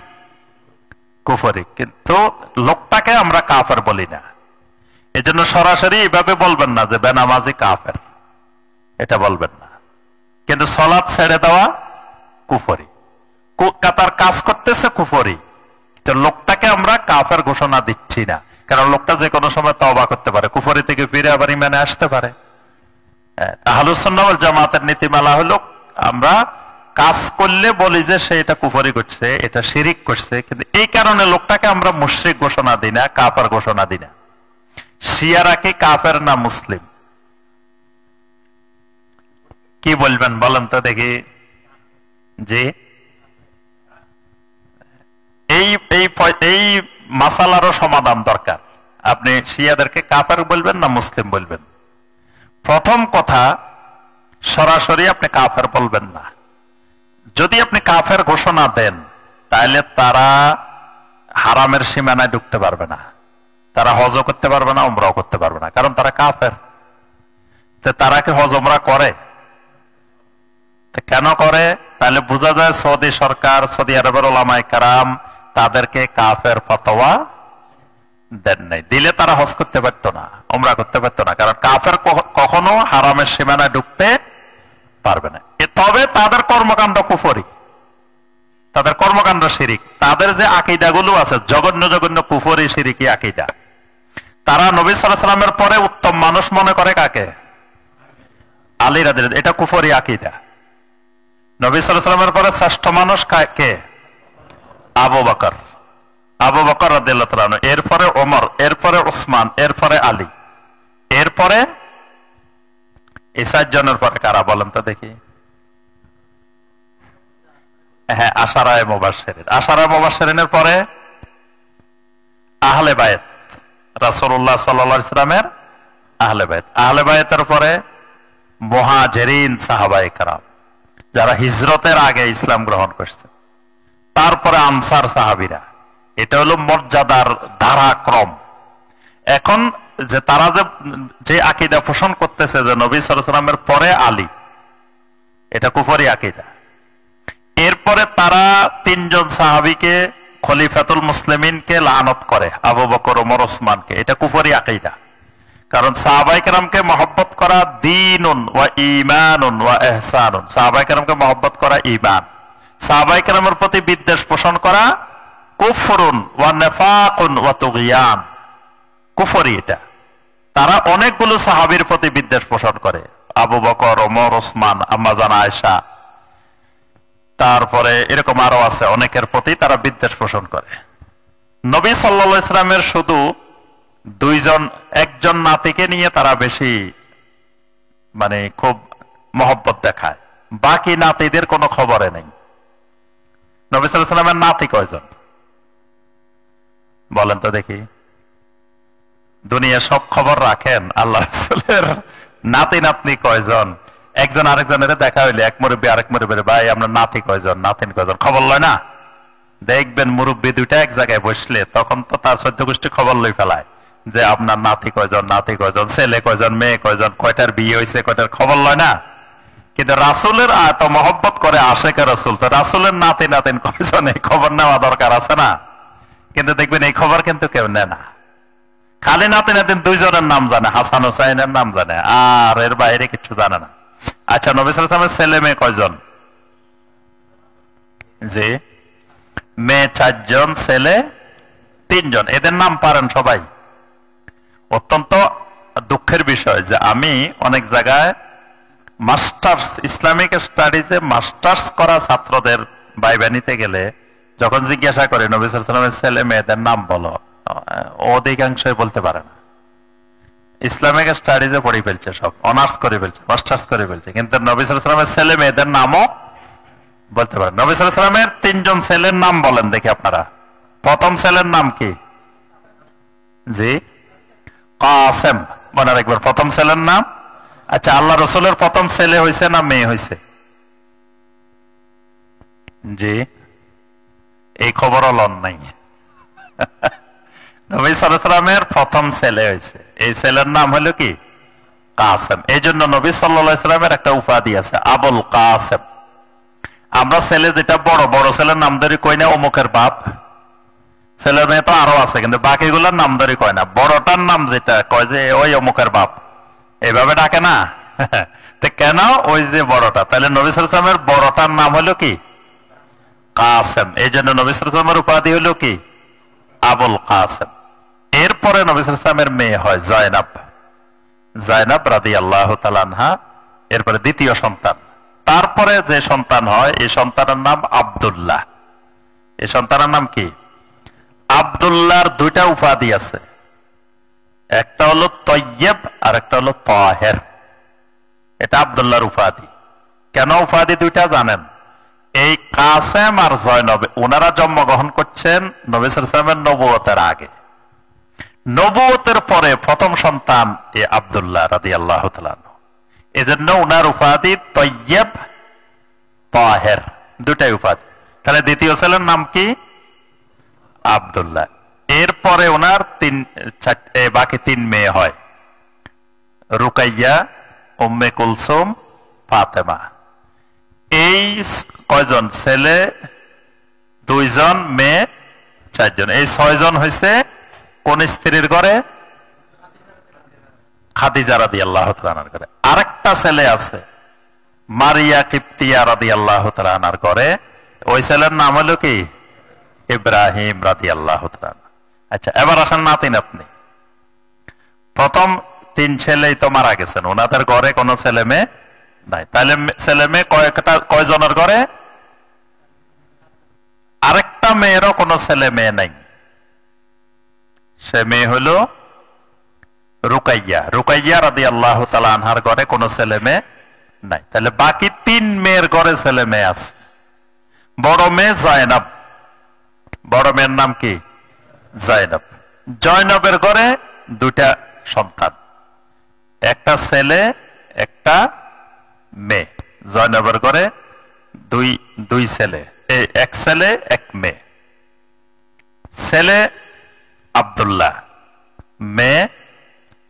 কুফরি, কিন্তু লোকটাকে আমরা কাফের বলি না। এজন্য সরাসরি এইভাবে বলবেন না যে বেনামাজি কাফের, এটা বলবেন না। কিন্তু সালাত ছেড়ে দেওয়া কুফরি, তার কাজ করতেছে কুফরি, তো লোকটাকে আমরা কাফের ঘোষণা দিচ্ছি না, কারণ লোকটা যে কোনো সময় তওবা করতে পারে, কুফরি থেকে ফিরে আবার ঈমানে আসতে পারে। আহলুস সুন্নাহ ওয়াল জামাতের নীতিমালা হলো আমরা কাজ করলে বলি যে সে এটা কুফরি করছে, এটা শিরিক করছে, কিন্তু এই কারণে লোকটাকে আমরা মুশরিক ঘোষণা দিই না, কাফের ঘোষণা দিই না। শিয়ারা কি কাফের না মুসলিম? কি বলবেন বলেন তো দেখি। জি, এই মাসালারও সমাধান দরকার। আপনি শিয়াদেরকে কাফের বলবেন না মুসলিম বলবেন? প্রথম কথা, সরাসরি আপনি কাফের বলবেন না। যদি আপনি কাফের ঘোষণা দেন তাহলে তারা হারামের সীমানায় ঢুকতে পারবে না, তারা হজও করতে পারবে না, উমরাও করতে পারবে না, কারণ তারা কাফের। তারা কি হজ উমরা করে? কেন করে? তাহলে বোঝা যায় সৌদি সরকার, সৌদি আরবের উলামায়ে কেরাম তাদেরকে কাফের ফতোয়া দেন নাই। দিলে তারা হজ করতে পারতো না, উমরা করতে পারতো না, কারণ কাফের কখনো হারামের সীমানায় ঢুকতে পারবে না। তবে তাদের কর্মকাণ্ড কুফরি, তাদের কর্মকাণ্ড শিরিক, তাদের যে আকীদাগুলো আছে জঘন্য জঘন্য কুফরি শিরিকি আকীদা, তারা নবী সাল্লাল্লাহু আলাইহি ওয়াসাল্লামের পরে উত্তম মানুষ মনে করে কাকে? আলী রাদিয়াল্লাহু আনহু। এটা কুফরি আকীদা। নবী সাল্লাল্লাহু আলাইহি ওয়াসাল্লামের পরে শ্রেষ্ঠ মানুষ কে? আবু বকর, আবু বকর রাদিয়াল্লাহু তাআলা, এরপরে ওমর, এরপরে ওসমান, এরপরে আলী, এরপরে এই 4 জনের পরে কারা বলেন তো দেখি? হ্যাঁ, আশারায়ে মুবাশশিরিন। আশারায়ে মুবাশশিরিনের পরে আহলে বায়ত, রাসূলুল্লাহ সাল্লাল্লাহু আলাইহি ওয়াসাল্লামের আহলে বায়ত। আহলে বায়তের পরে মুহাজিরিন সাহাবায়ে কেরাম, যারা হিজরতের আগে ইসলাম গ্রহণ করছে। তারপরে আনসার সাহাবীরা। এটা হলো মর্যাদার ধারাক্রম। এখন যে তারা যে আকীদা পোষণ করতেছে যে নবী সাল্লাল্লাহু আলাইহি ওয়াসাল্লামের পরে আলী, এটা কুফরি আকীদা। এরপরে তারা 3 জন সাহাবীকে খলিফাতুল মুসলিমিনকে লানত করে, আবু বকর ওমর ওসমানকে। এটা কুফরি আকীদা। কারণ সাহাবায়ে কেরামকে মহব্বত করা দীনুন ওয়া ঈমানুন ওয়া ইহসানুন। সাহাবায়ে কেরামকে মহব্বত করা ঈমান, সাহাবায়ে কেরামের প্রতি বিদ্বেষ পোষণ করা কুফরুন ওয়া নিফাকুন ওয়া তুগয়ান, কুফরি। এটা তারা অনেকগুলো সাহাবীর প্রতি বিদ্বেষ পোষণ করে, আবু বকর, ওমর, ওসমান, আম্মা জান আয়েশা, তারপরে এরকম আরো আছে, অনেকের প্রতি তারা বিদ্বেষ পোষণ করে। নবী সাল্লাল্লাহু আলাইহি সাল্লামের শুধু একজন নাতিকে নিয়ে তারা বেশি মানে খুব মহব্বত দেখায়, বাকি নাতিদের কোনো খবরে নেই। নবী সাল্লাল্লাহু আলাইহি সাল্লামের নাতি কয়জন বলেন তো দেখি? দুনিয়া সব খবর রাখেন, আল্লাহ রাসূলের নাতি নাতনি কয়জন? একজন আরেকজনের দেখা হইলে এক মুরব্বী আরেক মুরব্বীর, ভাই আপনার নাতি কয়জন, নাতিন কয়জন, খবর লয় না? দেখবেন মুরব্বী দুইটা এক জায়গায় বসলে তখন তো তার 14 গোষ্ঠী খবর লই ফেলায় যে আপনার নাতি কয়জন, নাতি কয়জন, ছেলে কয়জন, মেয়ে কয়জন, কয়টার বিয়ে হয়েছে, কয়টার খবর লয় না? কিন্তু রাসূলের এত মহব্বত করে আশেকে রাসূল, তো রাসূলের নাতি নাতিন কয়জন এই খবর নেওয়া দরকার আছে না? কিন্তু দেখবেন এই খবর কিন্তু কেউ নেয় না। খালি নাতি নাতিন দুইজনের নাম জানে, হাসান হুসাইনের নাম জানে, আর এর বাইরে কিছু জানে না। আচ্ছা, নবী সাল্লাল্লাহু আলাইহি ওয়াসাল্লামের ছেলে মেয়ে কয়জন? জি, মেয়ে 4 জন, ছেলে 3 জন। এদের নাম পারেন সবাই? অত্যন্ত দুঃখের বিষয় যে আমি অনেক জায়গায় মাস্টার্স, ইসলামিক স্টাডিজে মাস্টার্স করা ছাত্রদের ভাইবা নিতে গেলে যখন জিজ্ঞাসা করে নবী সাল্লাল্লাহু আলাইহি ওয়াসাল্লামের ছেলে মেয়েদের নাম বলো, অধিকাংশই বলতে পারে না। ইসলামিক স্টাডিজে পড়ে ফেলছে, সব অনার্স করে ফেলছে, মাস্টার্স করে ফেলছে, কিন্তু নবী সাল্লাল্লাহু আলাইহি ওয়াসাল্লামের ছেলে মেয়েদের নামও বলতে পারে। নবী সাল্লাল্লাহু আলাইহি ওয়াসাল্লামের 3 জন ছেলের নাম বলেন দেখি আপনারা। প্রথম ছেলের নাম কি? জি, কাসেম। মনে রাখবেন প্রথম ছেলের নাম। আচ্ছা, আল্লাহ রাসূলের প্রথম ছেলে হয়েছে না মেয়ে হয়েছে? জি, এই খবরও লন নাই। নবী সাল্লাল্লাহু আলাইহি ওয়াসাল্লামের প্রথম ছেলে হয়েছে, এই ছেলের নাম হলো কি? কাসেম। এই জন্য নবী সাল্লাল্লাহু আলাইহি ওয়াসাল্লামের একটা উপাধি আছে, আবুল কাসেম। আমরা ছেলে যেটা বড় বড় ছেলের নাম ধরে কই না অমুকের বাপ, ছেলে মেয়ে তো আরো আছে, কিন্তু বাকিগুলোর নাম ধরে কয় না। বড়টার নাম যেটা কয় যে ওই অমুকের বাপ, এইভাবে ডাকে না। তো কেন? ওই যে বড়টা। তাহলে নবী সাল্লাল্লাহু আলাইহি ওয়াসাল্লামের বড়টার নাম হলো কি? কাসেম। এই জন্য নবী সাল্লাল্লাহু আলাইহি ওয়াসাল্লামের উপাধি হলো কি? আবুল কাসেম। এরপরে নবী সাল্লাল্লাহু আলাইহি ওয়াসাল্লামের মেয়ে হয় জায়নাব, জায়নাব রাদিয়াল্লাহু তাআলা আনহা। এরপরে দ্বিতীয় সন্তান। তারপরে যে সন্তান হয় এই সন্তানের নাম আব্দুল্লাহ। এই সন্তানের নাম কি? আব্দুল্লাহর 2টা উপাধি আছে, একটা হলো তয়্যিব আর একটা হলো তাহের। এটা আব্দুল্লাহর উপাধি। কেন উপাধি 2টা জানেন? এই কাসেম আর জয়নব ওনারা জন্মগ্রহণ করছেন নবী সাল্লাল্লাহু আলাইহি ওয়াসাল্লামের নবুয়তের আগে। নবুয়তের পরে প্রথম সন্তান এই আব্দুল্লাহ রাদিয়াল্লাহু তাআলা। এজন্য ওনার উপাধি তয়্যিব, তাহের, 2টাই উপাধি। তাহলে দ্বিতীয় ছেলের নাম কি? আব্দুল্লাহ। এরপরে ওনার বাকি 3 মেয়ে হয়, রুকাইয়া, উম্মে কুলসুম, ফাতেমা। এই কয়জন? ছেলে 2 জন, মেয়ে 4 জন। এই 6 জন হয়েছে কোন স্ত্রীর ঘরে? খাদিজা রাদিয়াল্লাহু তাআলা আনহার ঘরে। আরেকটা ছেলে আছে মারিয়া কিপ্তিয়া রাদিয়াল্লাহু তাআলা আনহার ঘরে। ওই ছেলের নাম হলো কি? ইব্রাহিম রাদিয়াল্লাহু তাআলা। আচ্ছা, এবার আসেন নাতিন আপনি। প্রথম 3 ছেলেই তো মারা গেছেন, ওনাদের ঘরে কোনো ছেলে মেয়ে নাই। তাহলে ছেলে মেয়ে কয়জনের ঘরে? আরেকটা মেয়েরও কোনো ছেলে মেয়ে নাই। সে মেয়ে হলো রুকাইয়া। রুকাইয়া রাদিয়াল্লাহু তাআলা আনহার ঘরে কোনো ছেলে মেয়ে নাই। তাহলে বাকি 3 মেয়ের ঘরে ছেলে মেয়ে আছে। বড় মেয়ে জয়নব। বড় মেয়ের নাম কি? জয়নব। জয়নবের ঘরে 2টা সন্তান, একটা ছেলে একটা মেয়ে। জয়নবের ঘরে দুই ছেলে, এক ছেলে এক মেয়ে। ছেলে আব্দুল্লাহ, মেয়ে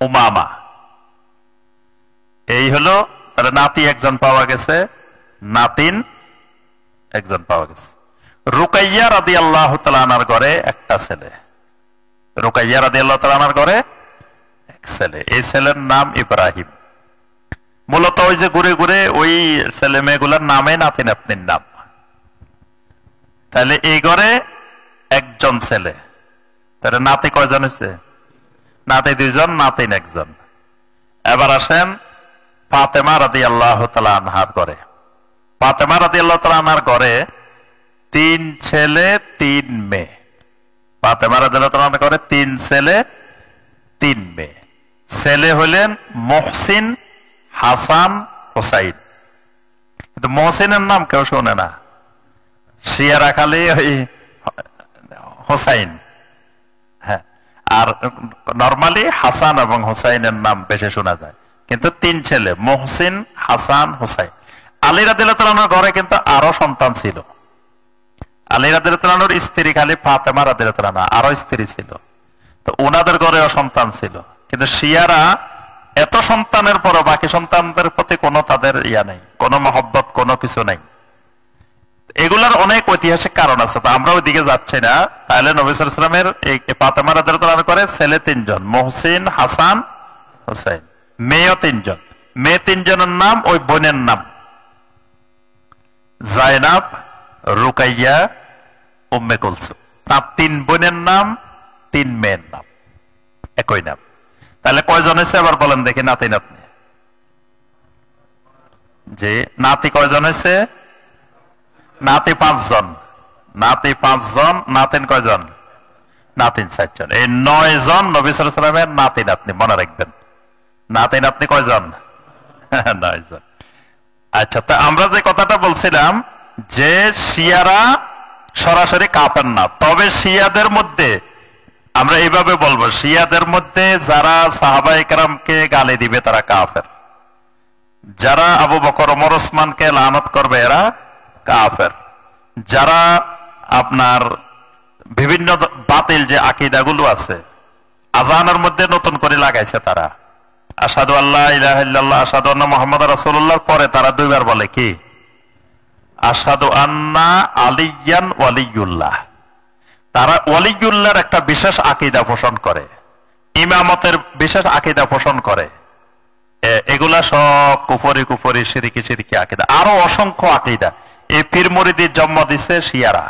উমামা। এই হলো তাহলে নাতি একজন পাওয়া গেছে, নাতিন একজন পাওয়া গেছে। রুকাইয়া রাদিয়াল্লাহু তাআলা আনহার ঘরে একটা ছেলে, রুকাইয়া রাদিয়াল্লাহু তাআলা আনহার ঘরে এক ছেলে, এই ছেলের নাম ইব্রাহিম। মূলত ওই যে ঘুরে ঘুরে ওই ছেলে মেয়েগুলোর নামে নাতি নাতনির নাম। তাহলে এই ঘরে একজন ছেলে, তাহলে নাতি কয়জন হয়েছে? নাতি দুইজন, নাতিন একজন। এবার আসেন ফাতেমা রাদিয়াল্লাহু তাআলা আনহার ঘরে। ফাতেমা রাদিয়াল্লাহু তাআলা আনহার ঘরে 3 ছেলে 3 মেয়ে। ফাতেমা রাদিয়াল্লাহু তাআলা আনহার ঘরে 3 ছেলে 3 মেয়ে। ছেলে হলেন মুহসিন, হাসান, হুসাইন। কিন্তু মুহসিনের নাম কেউ শোনে না, শিয়ারা খালি ওই হুসাইন। হ্যাঁ, আর নরমালি হাসান এবং হুসাইনের নাম বেশি শোনা যায়। কিন্তু 3 ছেলে, মুহসিন, হাসান, হুসাইন। আলী রাদিয়াল্লাহু তাআলা আনহুর ঘরে কিন্তু আরো সন্তান ছিল। আলী রাদিয়াল্লাহু তাআলা আনহুর স্ত্রী খালি ফাতেমা রাদিয়াল্লাহু তাআলা না, আরো স্ত্রী ছিল। তো ওনাদের ঘরেও সন্তান ছিল। কিন্তু শিয়ারা এত সন্তানের পরও বাকি সন্তানদের প্রতি কোনো তাদের ইয়া নেই, কোনো মহব্বত, কোনো কিছু নেই। এগুলার অনেক ঐতিহাসিক কারণ আছে, তো আমরা ওইদিকে যাচ্ছি না। তাহলে নবী সাল্লাল্লাহু আলাইহি ওয়াসাল্লামের এই ফাতেমা রাদিয়াল্লাহু তাআলা করে ছেলে 3 জন, মুহসিন, হাসান, হুসাইন। মেয়েও 3 জন। মেয়ে 3 জনের নাম ওই বোনের নাম, জায়নাব, রুকাইয়া, উম্মে কুলসুম। তার 3 বোনের নাম, 3 মেয়ের নাম, একই নাম। তাহলে কয়জন হয়েছে আবার বলেন দেখি নাতি নাতনি? যে নাতি কয়জন হয়েছে? নাতি 5 জন, নাতি 5 জন, নাতিন কয়জন? নাতিন 4 জন। এই 9 জন নবী সাল্লাল্লাহু আলাইহি ওয়াসাল্লামের নাতি নাতনি, মনে রাখবেন। নাতি নাতনি কয়জন? 9 জন। আচ্ছা, তা আমরা যে কথাটা বলছিলাম যে শিয়ারা সরাসরি কাফের না, তবে শিয়াদের মধ্যে আমরা এইভাবে বলবো, শিয়াদের মধ্যে যারা সাহাবায়ে কেরামকে গালি দিবে তারা কাফের, যারা আবু বকর, ওমর, ওসমানকে লানত করবে এরা কাফের, যারা আপনার বিভিন্ন বাতিল যে আকীদাগুলো আছে আযানের মধ্যে নতুন করে লাগাইছে, তারা আশহাদু আল্লা ইলাহা ইল্লাল্লাহ, আশহাদু আন্না মুহাম্মাদুর রাসূলুল্লাহর পরে তারা 2 বার বলে কি? আশহাদু আন্না আলিয়ান ওয়ালিয়ুল্লাহ। তারা ওয়ালিয়ুল্লাহর একটা বিশেষ আকীদা পোষণ করে, ইমামতের বিশেষ আকীদা পোষণ করে। এগুলা সব কুফরি শিরকি আকীদা, আরো অসংখ্য আকীদা। এই পীর মুরিদির জন্ম দিছে শিয়ারা,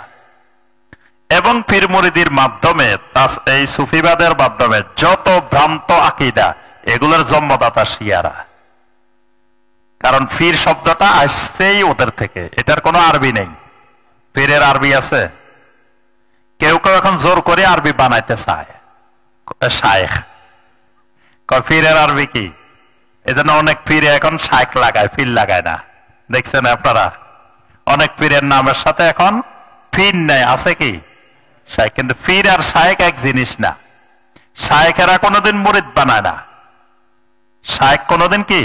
এবং পীর মুরিদির মাধ্যমে এই সুফিবাদের মাধ্যমে যত ভ্রান্ত আকীদা এগুলোর জন্মদাতা শিয়ারা। কারণ পীর শব্দটা আসছেই ওদের থেকে, এটার কোনো আরবি নেই। পীরের আরবি আছে? কেউ কেউ এখন জোর করে আরবি বানাইতে চায়, শায়েখ। পীরের আরবি কি? এজন্য অনেক পীরে এখন শায়েখ লাগায়, পীর লাগায় না। দেখছেন আপনারা, অনেক পীরের নামের সাথে এখন পীর নাই, আছে কি শায়েখ। কিন্তু পীর আর শায়েখ এক জিনিস না। শায়েখেরা কোনোদিন মুরিদ বানায় না, শায়েখ কোনোদিন কি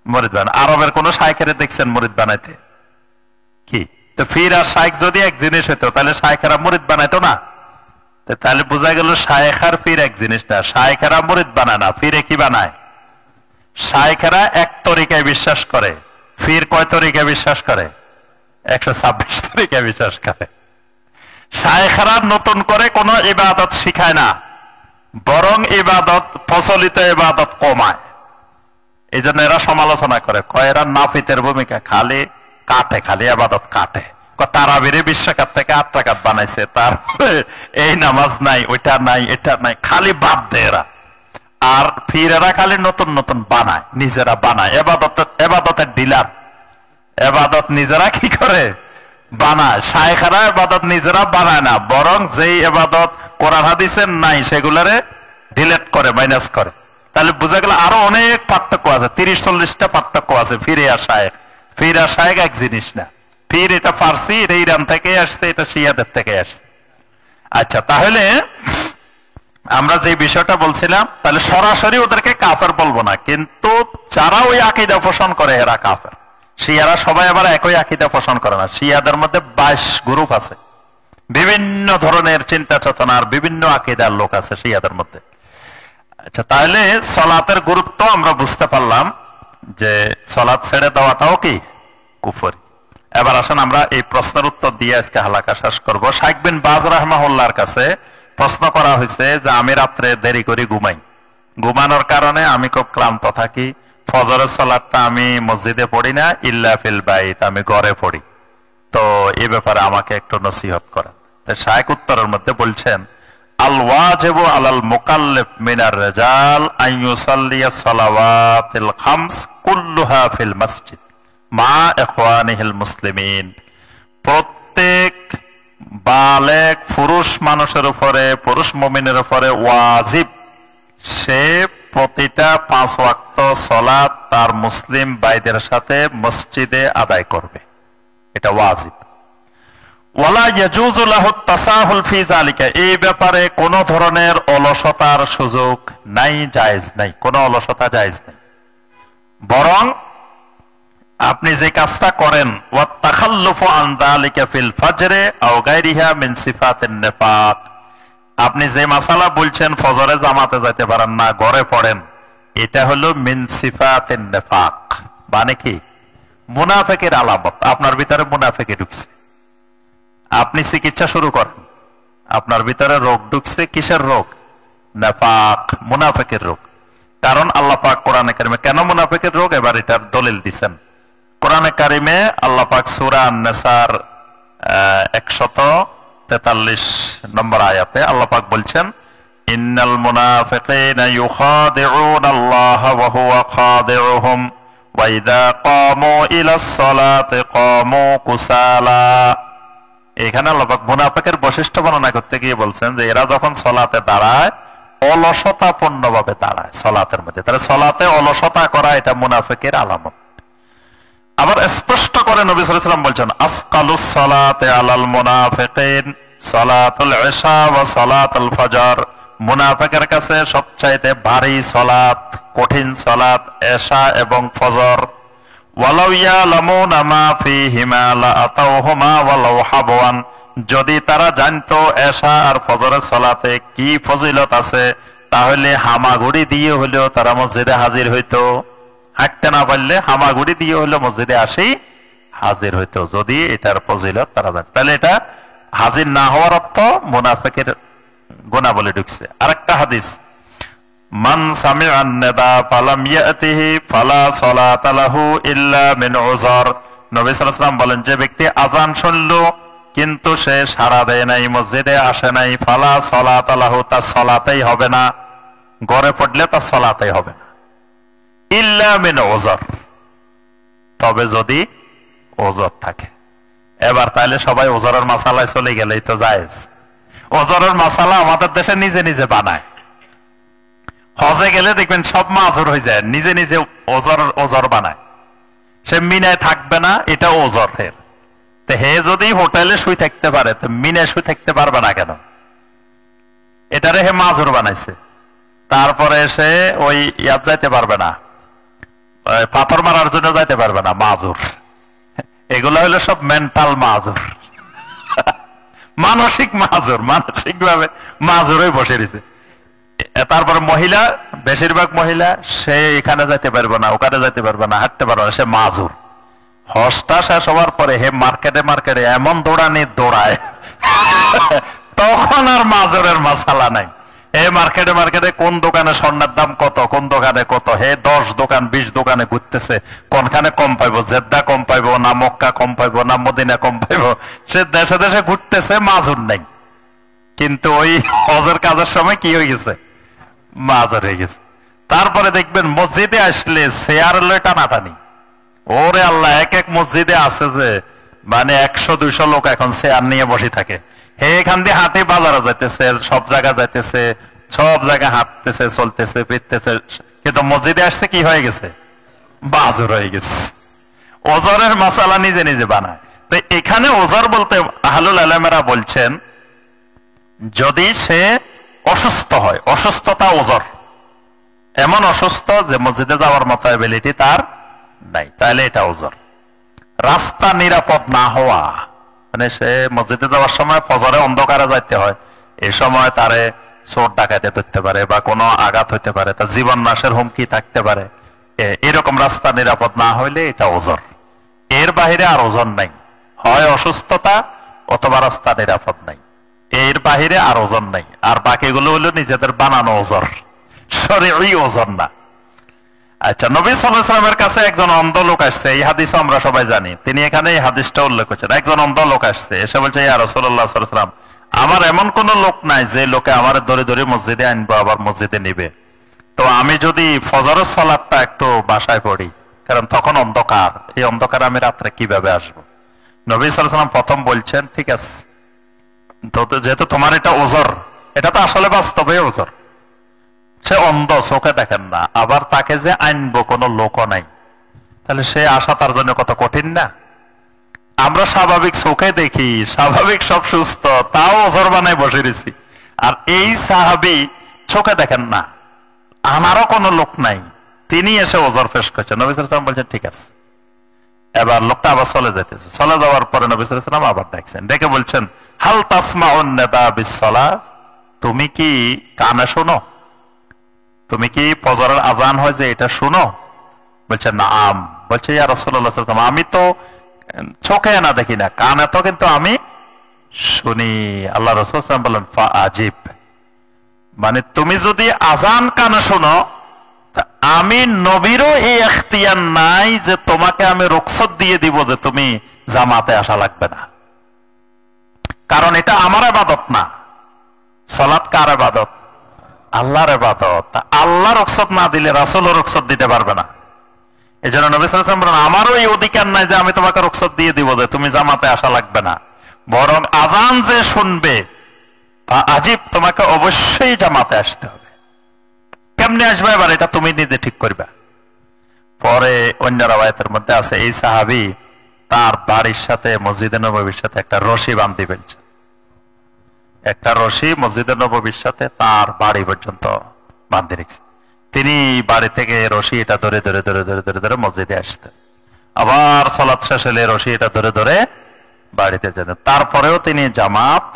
মুরিদ বানায়। আরবের কোন শায়েখের দেখছেন মুরিদ বানাইতে? কি তো পীর আর শায়েখ যদি এক জিনিস হইতো তাহলে শায়েখেরা মুরিদ বানাইতো না? তাহলে বোঝা গেল শায়েখ আর পীর এক জিনিস না। শায়েখেরা মুরিদ বানায় না, পীরে কি বানায়? শায়েখেরা এক তরিকায় বিশ্বাস করে, পীর কয় তরিকায় বিশ্বাস করে? 126 তরিকায় বিশ্বাস করে। শায়েখেরা নতুন করে কোন ইবাদত শিখায় না, বরং ইবাদত, প্রচলিত ইবাদত কমায়। এই জন্য এরা সমালোচনা করে, কয় এরা নাফিতের ভূমিকা, খালি কাটে, খালি ইবাদত কাটে। তারাবিরে 20 রাকাত থেকে 8 রাকাত বানাইছে, তারপরে এই নামাজ নাই, ওইটা নাই, এটা নাই, খালি বাদ দেয় এরা। আর পীরেরা খালি নতুন নতুন বানায়, নিজেরা বানায়। এবাদতের ডিলার, এবাদত নিজেরা কি করে বানায়। শায়েখেরা এবাদত নিজেরা বানায় না, বরং যেই এবাদত কোরআন হাদিসের নাই সেগুলারে ডিলেট করে, মাইনাস করে। তাহলে বোঝা গেল আরো অনেক পার্থক্য আছে, 30-40টা পার্থক্য আছে পীরে আর শায়েখ। পীর আর শায়েখ এক জিনিস না। পীর এটা ফার্সি, এটা ইরান থেকে আসছে, এটা শিয়াদের থেকে আসছে। আচ্ছা, তাহলে আমরা যে বিষয়টা বলছিলাম, তাহলে সরাসরি ওদেরকে কাফের বলবো না, কিন্তু যারা ওই আকীদা পোষণ করে এরা কাফের। শিয়ারা সবাই আবার একই আকীদা পোষণ করে না। শিয়াদের মধ্যে 22 গ্রুপ আছে, বিভিন্ন ধরনের চিন্তা চেতনার বিভিন্ন আকীদার লোক আছে শিয়াদের মধ্যে। আচ্ছা, তাহলে সালাতের গুরুত্ব আমরা বুঝতে পারলাম যে সালাত ছেড়ে দেওয়াটাও কি কুফরি। এবার আসেন আমরা এই প্রশ্নের উত্তর দিয়ে আজকে হালাকা শেষ করবো। শাইখ বিন বাজ রাহমাহুল্লাহর কাছে প্রশ্ন করা হয়েছে যে আমি রাত্রে দেরি করে ঘুমাই, ঘুমানোর কারণে আমি খুব ক্লান্ত থাকি, ফজরের সালাতটা আমি মসজিদে পড়ি না, ইল্লা ফিল বাইত, আমি ঘরে পড়ি, তো এই ব্যাপারে আমাকে একটু নসিহত করেন। তো শাইখ উত্তরের মধ্যে বলছেন, আল ওয়াজিবু আলাল মুকাল্লিফ মিনার রিজাল আন ইউসাল্লিয়া সালাওয়াতিল খামস কুল্লুহা ফিল মসজিদ মা ইখওয়ানিহিল মুসলিমিন। প্রত্যেক বালেগ পুরুষ মানুষের উপরে, পুরুষ মুমিনের উপরে ওয়াজিব, সে প্রতিটা 5 ওয়াক্ত সালাত তার মুসলিম ভাইদের সাথে মসজিদে আদায় করবে, এটা ওয়াজিব। ওয়ালা ইয়াজুজু লাহু তাসাহুল ফি যালিকা, এই ব্যাপারে কোনো ধরনের অলসতার সুযোগ নাই, জায়েজ নাই, কোনো অলসতা জায়েজ নাই। বরং আপনি যে কাজটা করেন, ওয়াত তাখাল্লুফু আন যালিকা ফিল ফজরে আও গায়রিহা মিন সিফাতিন নিফাক, আপনি যে মাসালা বলছেন ফজরে জামাতে যাইতে পারেন না, ঘরে পড়েন, এটা হলো মিন সিফাতিন নিফাক, মানে কি মুনাফিকের আলামত। আপনার ভিতরে মুনাফিকি ঢুকছে, আপনি চিকিৎসা শুরু করেন, আপনার ভিতরে রোগ ঢুকছে, কিসের রোগ? নিফাক, মুনাফিকের রোগ। কারণ আল্লাহ পাক কোরআনে কারিমে কেন মুনাফিকের রোগ এবার এটার দলিল দিবেন। কোরআনে কারিমে আল্লাহ পাক সূরা আন-নিসার 143 নম্বর আয়াতে আল্লাহ পাক বলছেন, ইন্নাল মুনাফিকিনা ইউখাদিউনাল্লাহা ওয়া হুয়া খাদিউহুম ওয়া ইযা ক্বামু ইলাস সালাতি ক্বামু কুসালা। এখানে আল্লাহ পাক মুনাফিকের বৈশিষ্ট্য বর্ণনা করতে গিয়ে বলছেন যে এরা যখন সালাতে দাঁড়ায় অলসতাপূর্ণভাবে দাঁড়ায় সালাতের মধ্যে, তাহলে সালাতে অলসতা করা এটা মুনাফিকের আলামত। আবার স্পষ্ট করে নবী সাল্লাল্লাহু আলাইহি ওয়াসাল্লাম বলছেন, আসকালুস সালাতে আলাল মুনাফিকিন সালাতুল ইশা ওয়া সালাতুল ফজর, মুনাফিকের কাছে সবচাইতে ভারী সালাত, কঠিন সালাত ইশা এবং ফজর। ওয়ালাউ ইয়ালামুনা মা ফীহিমা লাআতাউহুমা ওয়ালাউ হাবওয়ান, যদি তারা জানতো ইশা আর ফজরের সালাতে কি ফজিলত আছে, তাহলে হামাগুড়ি দিয়ে হলেও তারা মসজিদে হাজির হইতো। হাঁটতে না পারলে হামাগুড়ি দিয়ে হলো মসজিদে আসি হাজির হইতো, যদি এটার ফজিলত তারা জানে। তাহলে এটা হাজির না হওয়ার অর্থ মুনাফিকের গুনাহ ঢুকছে। আরেকটা হাদিস, মান সামিআন নিদা ফালাম ইয়াতিহি ফালা সালাতা লাহু ইল্লা মিন উযর। নবী সাল্লাল্লাহু আলাইহি ওয়াসাল্লাম বলেন, যে ব্যক্তি আযান শুনলো কিন্তু সে সাড়া দেয় নাই, মসজিদে আসে নাই, ফালা সালাতা লাহু, তার সালাতেই হবে না, ঘরে পড়লে তার সালাতেই হবে না, ইল্লা মিন উযর, তবে যদি ওজর থাকে। এবার তাহলে সবাই ওজরের মাসালায় চলে গেলেই তো জায়েজ। ওজরের মাসালা আমাদের দেশে নিজে নিজে বানায়, হজে গেলে দেখবেন সব মাজুর হয়ে যায়, নিজে নিজে ওজর বানায়। সে মিনায় থাকবে না, এটা ওজর হের। তো হে যদি হোটেলে শুই থাকতে পারে, তো মিনায় শুই থাকতে পারবে না কেন? এটারে হে মাজুর বানাইছে। তারপরে সে ওই ইয়াত যাইতে পারবে না, পাথর মারার জন্য যাইতে পারবে না, মাজুর। এগুলো হলো সব মেন্টাল মাজুর, মানসিক মাজুর, মানসিক ভাবে মাজুর হয়ে বসে রয়েছে। তারপর মহিলা, বেশিরভাগ মহিলা, সে এখানে যাইতে পারবে না, ওখানে যাইতে পারবে না, হাঁটতে পারবে না, সে মাজুর। হজটা শেষ হওয়ার পরে হে মার্কেটে মার্কেটে এমন দৌড়ানি দৌড়ায় তখন আর মাজুরের মাসালা নাই। হে মার্কেটে মার্কেটে কোন দোকানে স্বর্ণের দাম কত, কোন দোকানে কত, হে 10 দোকান 20 দোকানে ঘুরতেছে, কোনখানে কম পাইবো, জেদ্দা কম পাইবো না, মক্কা কম পাইবো না, মদিনা কম পাইবো, সে দেশে দেশে ঘুরতেছে, মাজুর নাই। কিন্তু ওই হজের কাজের সময় কি হয়ে গেছে, মাজুর হয়ে গেছে। তারপরে দেখবেন মসজিদে আসলে চেয়ার লয়ে টানাটানি, ওরে আল্লাহ, এক এক মসজিদে আছে যে মানে 100-200 লোক এখন চেয়ার নিয়ে বসে থাকে। হে এখান দিয়ে হাঁটে বাজারে যাইতেছে, সব জায়গা যাইতেছে, সব জায়গায় হাঁটতেছে, চলতেছে, ফিরতেছে, কিন্তু মসজিদে আসছে কি হয়ে গেছে, বাজুর হয়ে গেছে। ওজরের মাসালা নিজে নিজে বানায়। তো এখানে ওজর বলতে আহলুল ইলমেরা বলছেন, যদি সে অসুস্থ হয়, অসুস্থতা ওজর, এমন অসুস্থ যে মসজিদে যাওয়ার মতো এবিলিটি তার নাই, তাহলে এটা ওজর। রাস্তা নিরাপদ না হওয়া, মানে সে মসজিদে যাওয়ার সময় ফজরে অন্ধকারে যাইতে হয়, এই সময় তারে চোর ডাকাইতে ধরতে পারে বা কোনো আঘাত হইতে পারে, তার জীবন নাশের হুমকি থাকতে পারে, এরকম রাস্তা নিরাপদ না হইলে এটা ওজর। এর বাহিরে আর ওজন নাই। হয় অসুস্থতা অথবা রাস্তা নিরাপদ নাই, এর বাহিরে আর ওজন নাই। আর বাকিগুলো হলো নিজেদের বানানো ওজন, শরীরই ওজন না। আচ্ছা, নবী সাল্লাল্লাহু আলাইহি ওয়াসাল্লামের কাছে একজন অন্ধ লোক আসছে, এই হাদিস আমরা সবাই জানি, তিনি এখানে এই হাদিসটা উল্লেখ করেছেন। একজন অন্ধ লোক আসছে, এসে বলছে, ইয়া রাসূলুল্লাহ সাল্লাল্লাহু আলাইহি ওয়াসাল্লাম, আমার এমন কোন লোক নাই যে লোকে আমার ধরে ধরে মসজিদে আনবো, আবার মসজিদে নিবে। তো আমি যদি ফজরের সালাতটা একটু বাসায় পড়ি, কারণ তখন অন্ধকার, এই অন্ধকারে আমি রাত্রে কিভাবে আসবো? নবী সাল্লাল্লাহু আলাইহি ওয়াসাল্লাম প্রথম বলছেন, ঠিক আছে, তো যেহেতু তোমার এটা ওজর, এটা তো আসলে বাস্তবে ওজর, সে অন্ধ, চোখে দেখেন না, আবার তাকে যে আনবো কোনো লোকও নাই, তাহলে সে আসা তার জন্য কত কঠিন না? আমরা স্বাভাবিক চোখে দেখি, স্বাভাবিক সব সুস্থ, তাও ওজর বানায় বসে রয়েছি। আর এই সাহাবী চোখে দেখেন না, আমারও কোনো লোক নাই, তিনি এসে ওজর পেশ করছেন। নবী সাল্লাল্লাহু আলাইহি ওয়াসাল্লাম বলছেন, ঠিক আছে। এবার লোকটা আবার চলে যেতেছে, চলে যাওয়ার পরে নবী সাল্লাল্লাহু আলাইহি ওয়াসাল্লাম আবার ডাকছেন, ডেকে বলছেন, হাল তাসমাউন নিদা বিসসালাহ, তুমি কি কানে শোনো? তুমি কি ফজরের আজান হয় যে এটা শুনো? বলছে নাম। বলছে, ইয়া রাসূলুল্লাহ সাল্লাল্লাহু আলাইহি ওয়াসাল্লাম, আমি তো চোখে না দেখি না, কানে তো কিন্তু আমি শুনি। আল্লাহ রাসূল সাল্লাল্লাহু আলাইহি ওয়াসাল্লাম বললেন, ফা আজিব, মানে তুমি যদি আজান কানে শোনো, আমি নবীরও এই ইখতিয়ার নাই যে তোমাকে আমি রুখসত দিয়ে দিব যে তুমি জামাতে আসা লাগবে না, কারণ এটা আমার ইবাদত না। সালাত কার ইবাদত? আল্লাহর ইবাদত। আল্লাহ রুখসত না দিলে রাসূলও রুখসত দিতে পারবে না। এজন্য নবী সাল্লাল্লাহু আলাইহি ওয়াসাল্লাম বলেন, আমারও এই অধিকার নাই যে আমি তোমাকে রুখসত দিয়ে দিব যে তুমি জামাতে আসা লাগবে না, বরং আজান যে শুনবে আজিব, তোমাকে অবশ্যই জামাতে আসতে হবে। কেমনে আসবে এবার এটা তুমি নিজে ঠিক করবে। পরে অন্য রাওয়ায়াতের মধ্যে আছে, এই সাহাবী তার বাড়ির সাথে মসজিদে নববীর সাথে একটা রশি বাঁধি ফেলছে, একটা রশি মসজিদে নববীর সাথে তার বাড়ি পর্যন্ত বাঁধে রেখেছে। তিনি বাড়ি থেকে রশি এটা ধরে ধরে ধরে ধরে ধরে ধরে মসজিদে আসতেন, আবার সালাত শেষ হলে রশি এটা ধরে ধরে বাড়িতে যেতেন। তারপরেও তিনি জামাত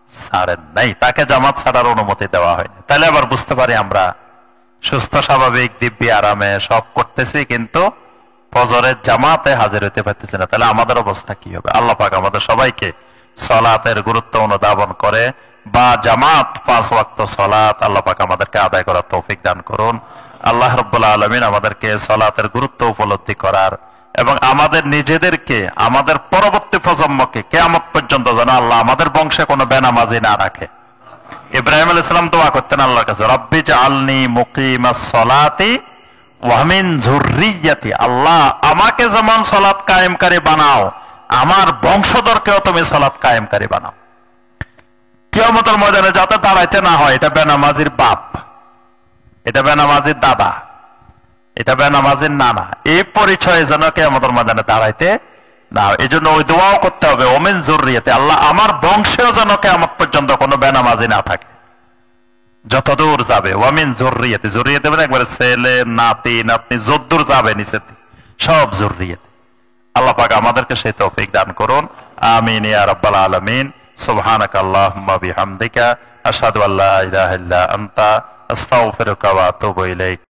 ছাড়েন নাই, তাকে জামাত ছাড়ার অনুমতি দেওয়া হয়নি। তাহলে আবার বুঝতে পারি আমরা সুস্থ স্বাভাবিক দিব্যি আরামে সব করতেছি, কিন্তু ফজরের জামাতে হাজির হতে পারতেছি না, তাহলে আমাদের অবস্থা কি হবে? আল্লাহ পাক আমাদের সবাইকে সালাতের গুরুত্ব অনুধাবন করে বা জামাত 5 ওয়াক্ত সালাত আল্লাহ পাক আমাদেরকে আদায় করার তৌফিক দান করুন। আল্লাহ রাব্বুল আলামিন আমাদেরকে সালাতের গুরুত্ব উপলব্ধি করার এবং আমাদের নিজেদেরকে, আমাদের পরবর্তী প্রজন্মকে কিয়ামত পর্যন্ত যেন আল্লাহ আমাদের বংশে কোনো বেনামাজি না রাখে। ইব্রাহিম আলাইহিস সালাম দোয়া করতেন আল্লাহর কাছে, রব্বি জাআলনি মুকিমাস সালাতি ওয়া মিন যুররিয়াতি, আল্লাহ আমাকে যেমন সালাত কায়েমকারী বানাও, আমার বংশধরকেও তুমি সালাত কায়েমকারী বানাও। কিয়ামতের ময়দানে যাতে দাঁড়াইতে না হয় এটা বেনামাজির বাপ, এটা বেনামাজির দাদা, এটা বেনামাজির নানা, এই পরিচয়ে যেন কিয়ামতের ময়দানে দাঁড়াইতে না। এই জন্য ওই দোয়াও করতে হবে, ওমিন যুররিয়াতি, আল্লাহ আমার বংশেও যেন কিয়ামত পর্যন্ত কোনো বেনামাজি না থাকে, যতদূর যাবে। ওয়ামিন যুররিয়াতি, যুররিয়াতি মানে একবারে ছেলে নাতি নাতনি যতদূর যাবে নিচে সব যুররিয়াতি। আল্লাহ পাক আমাদেরকে সেই তৌফিক দান করুন, আমিন ইয়া রাব্বাল আলামিন। সুবহানাকা আল্লাহুম্মা বিহামদিকা আশহাদু আল্লা ইলাহা ইল্লা আনতা আস্তাগফিরুকা ওয়া আতুবু ইলাইক।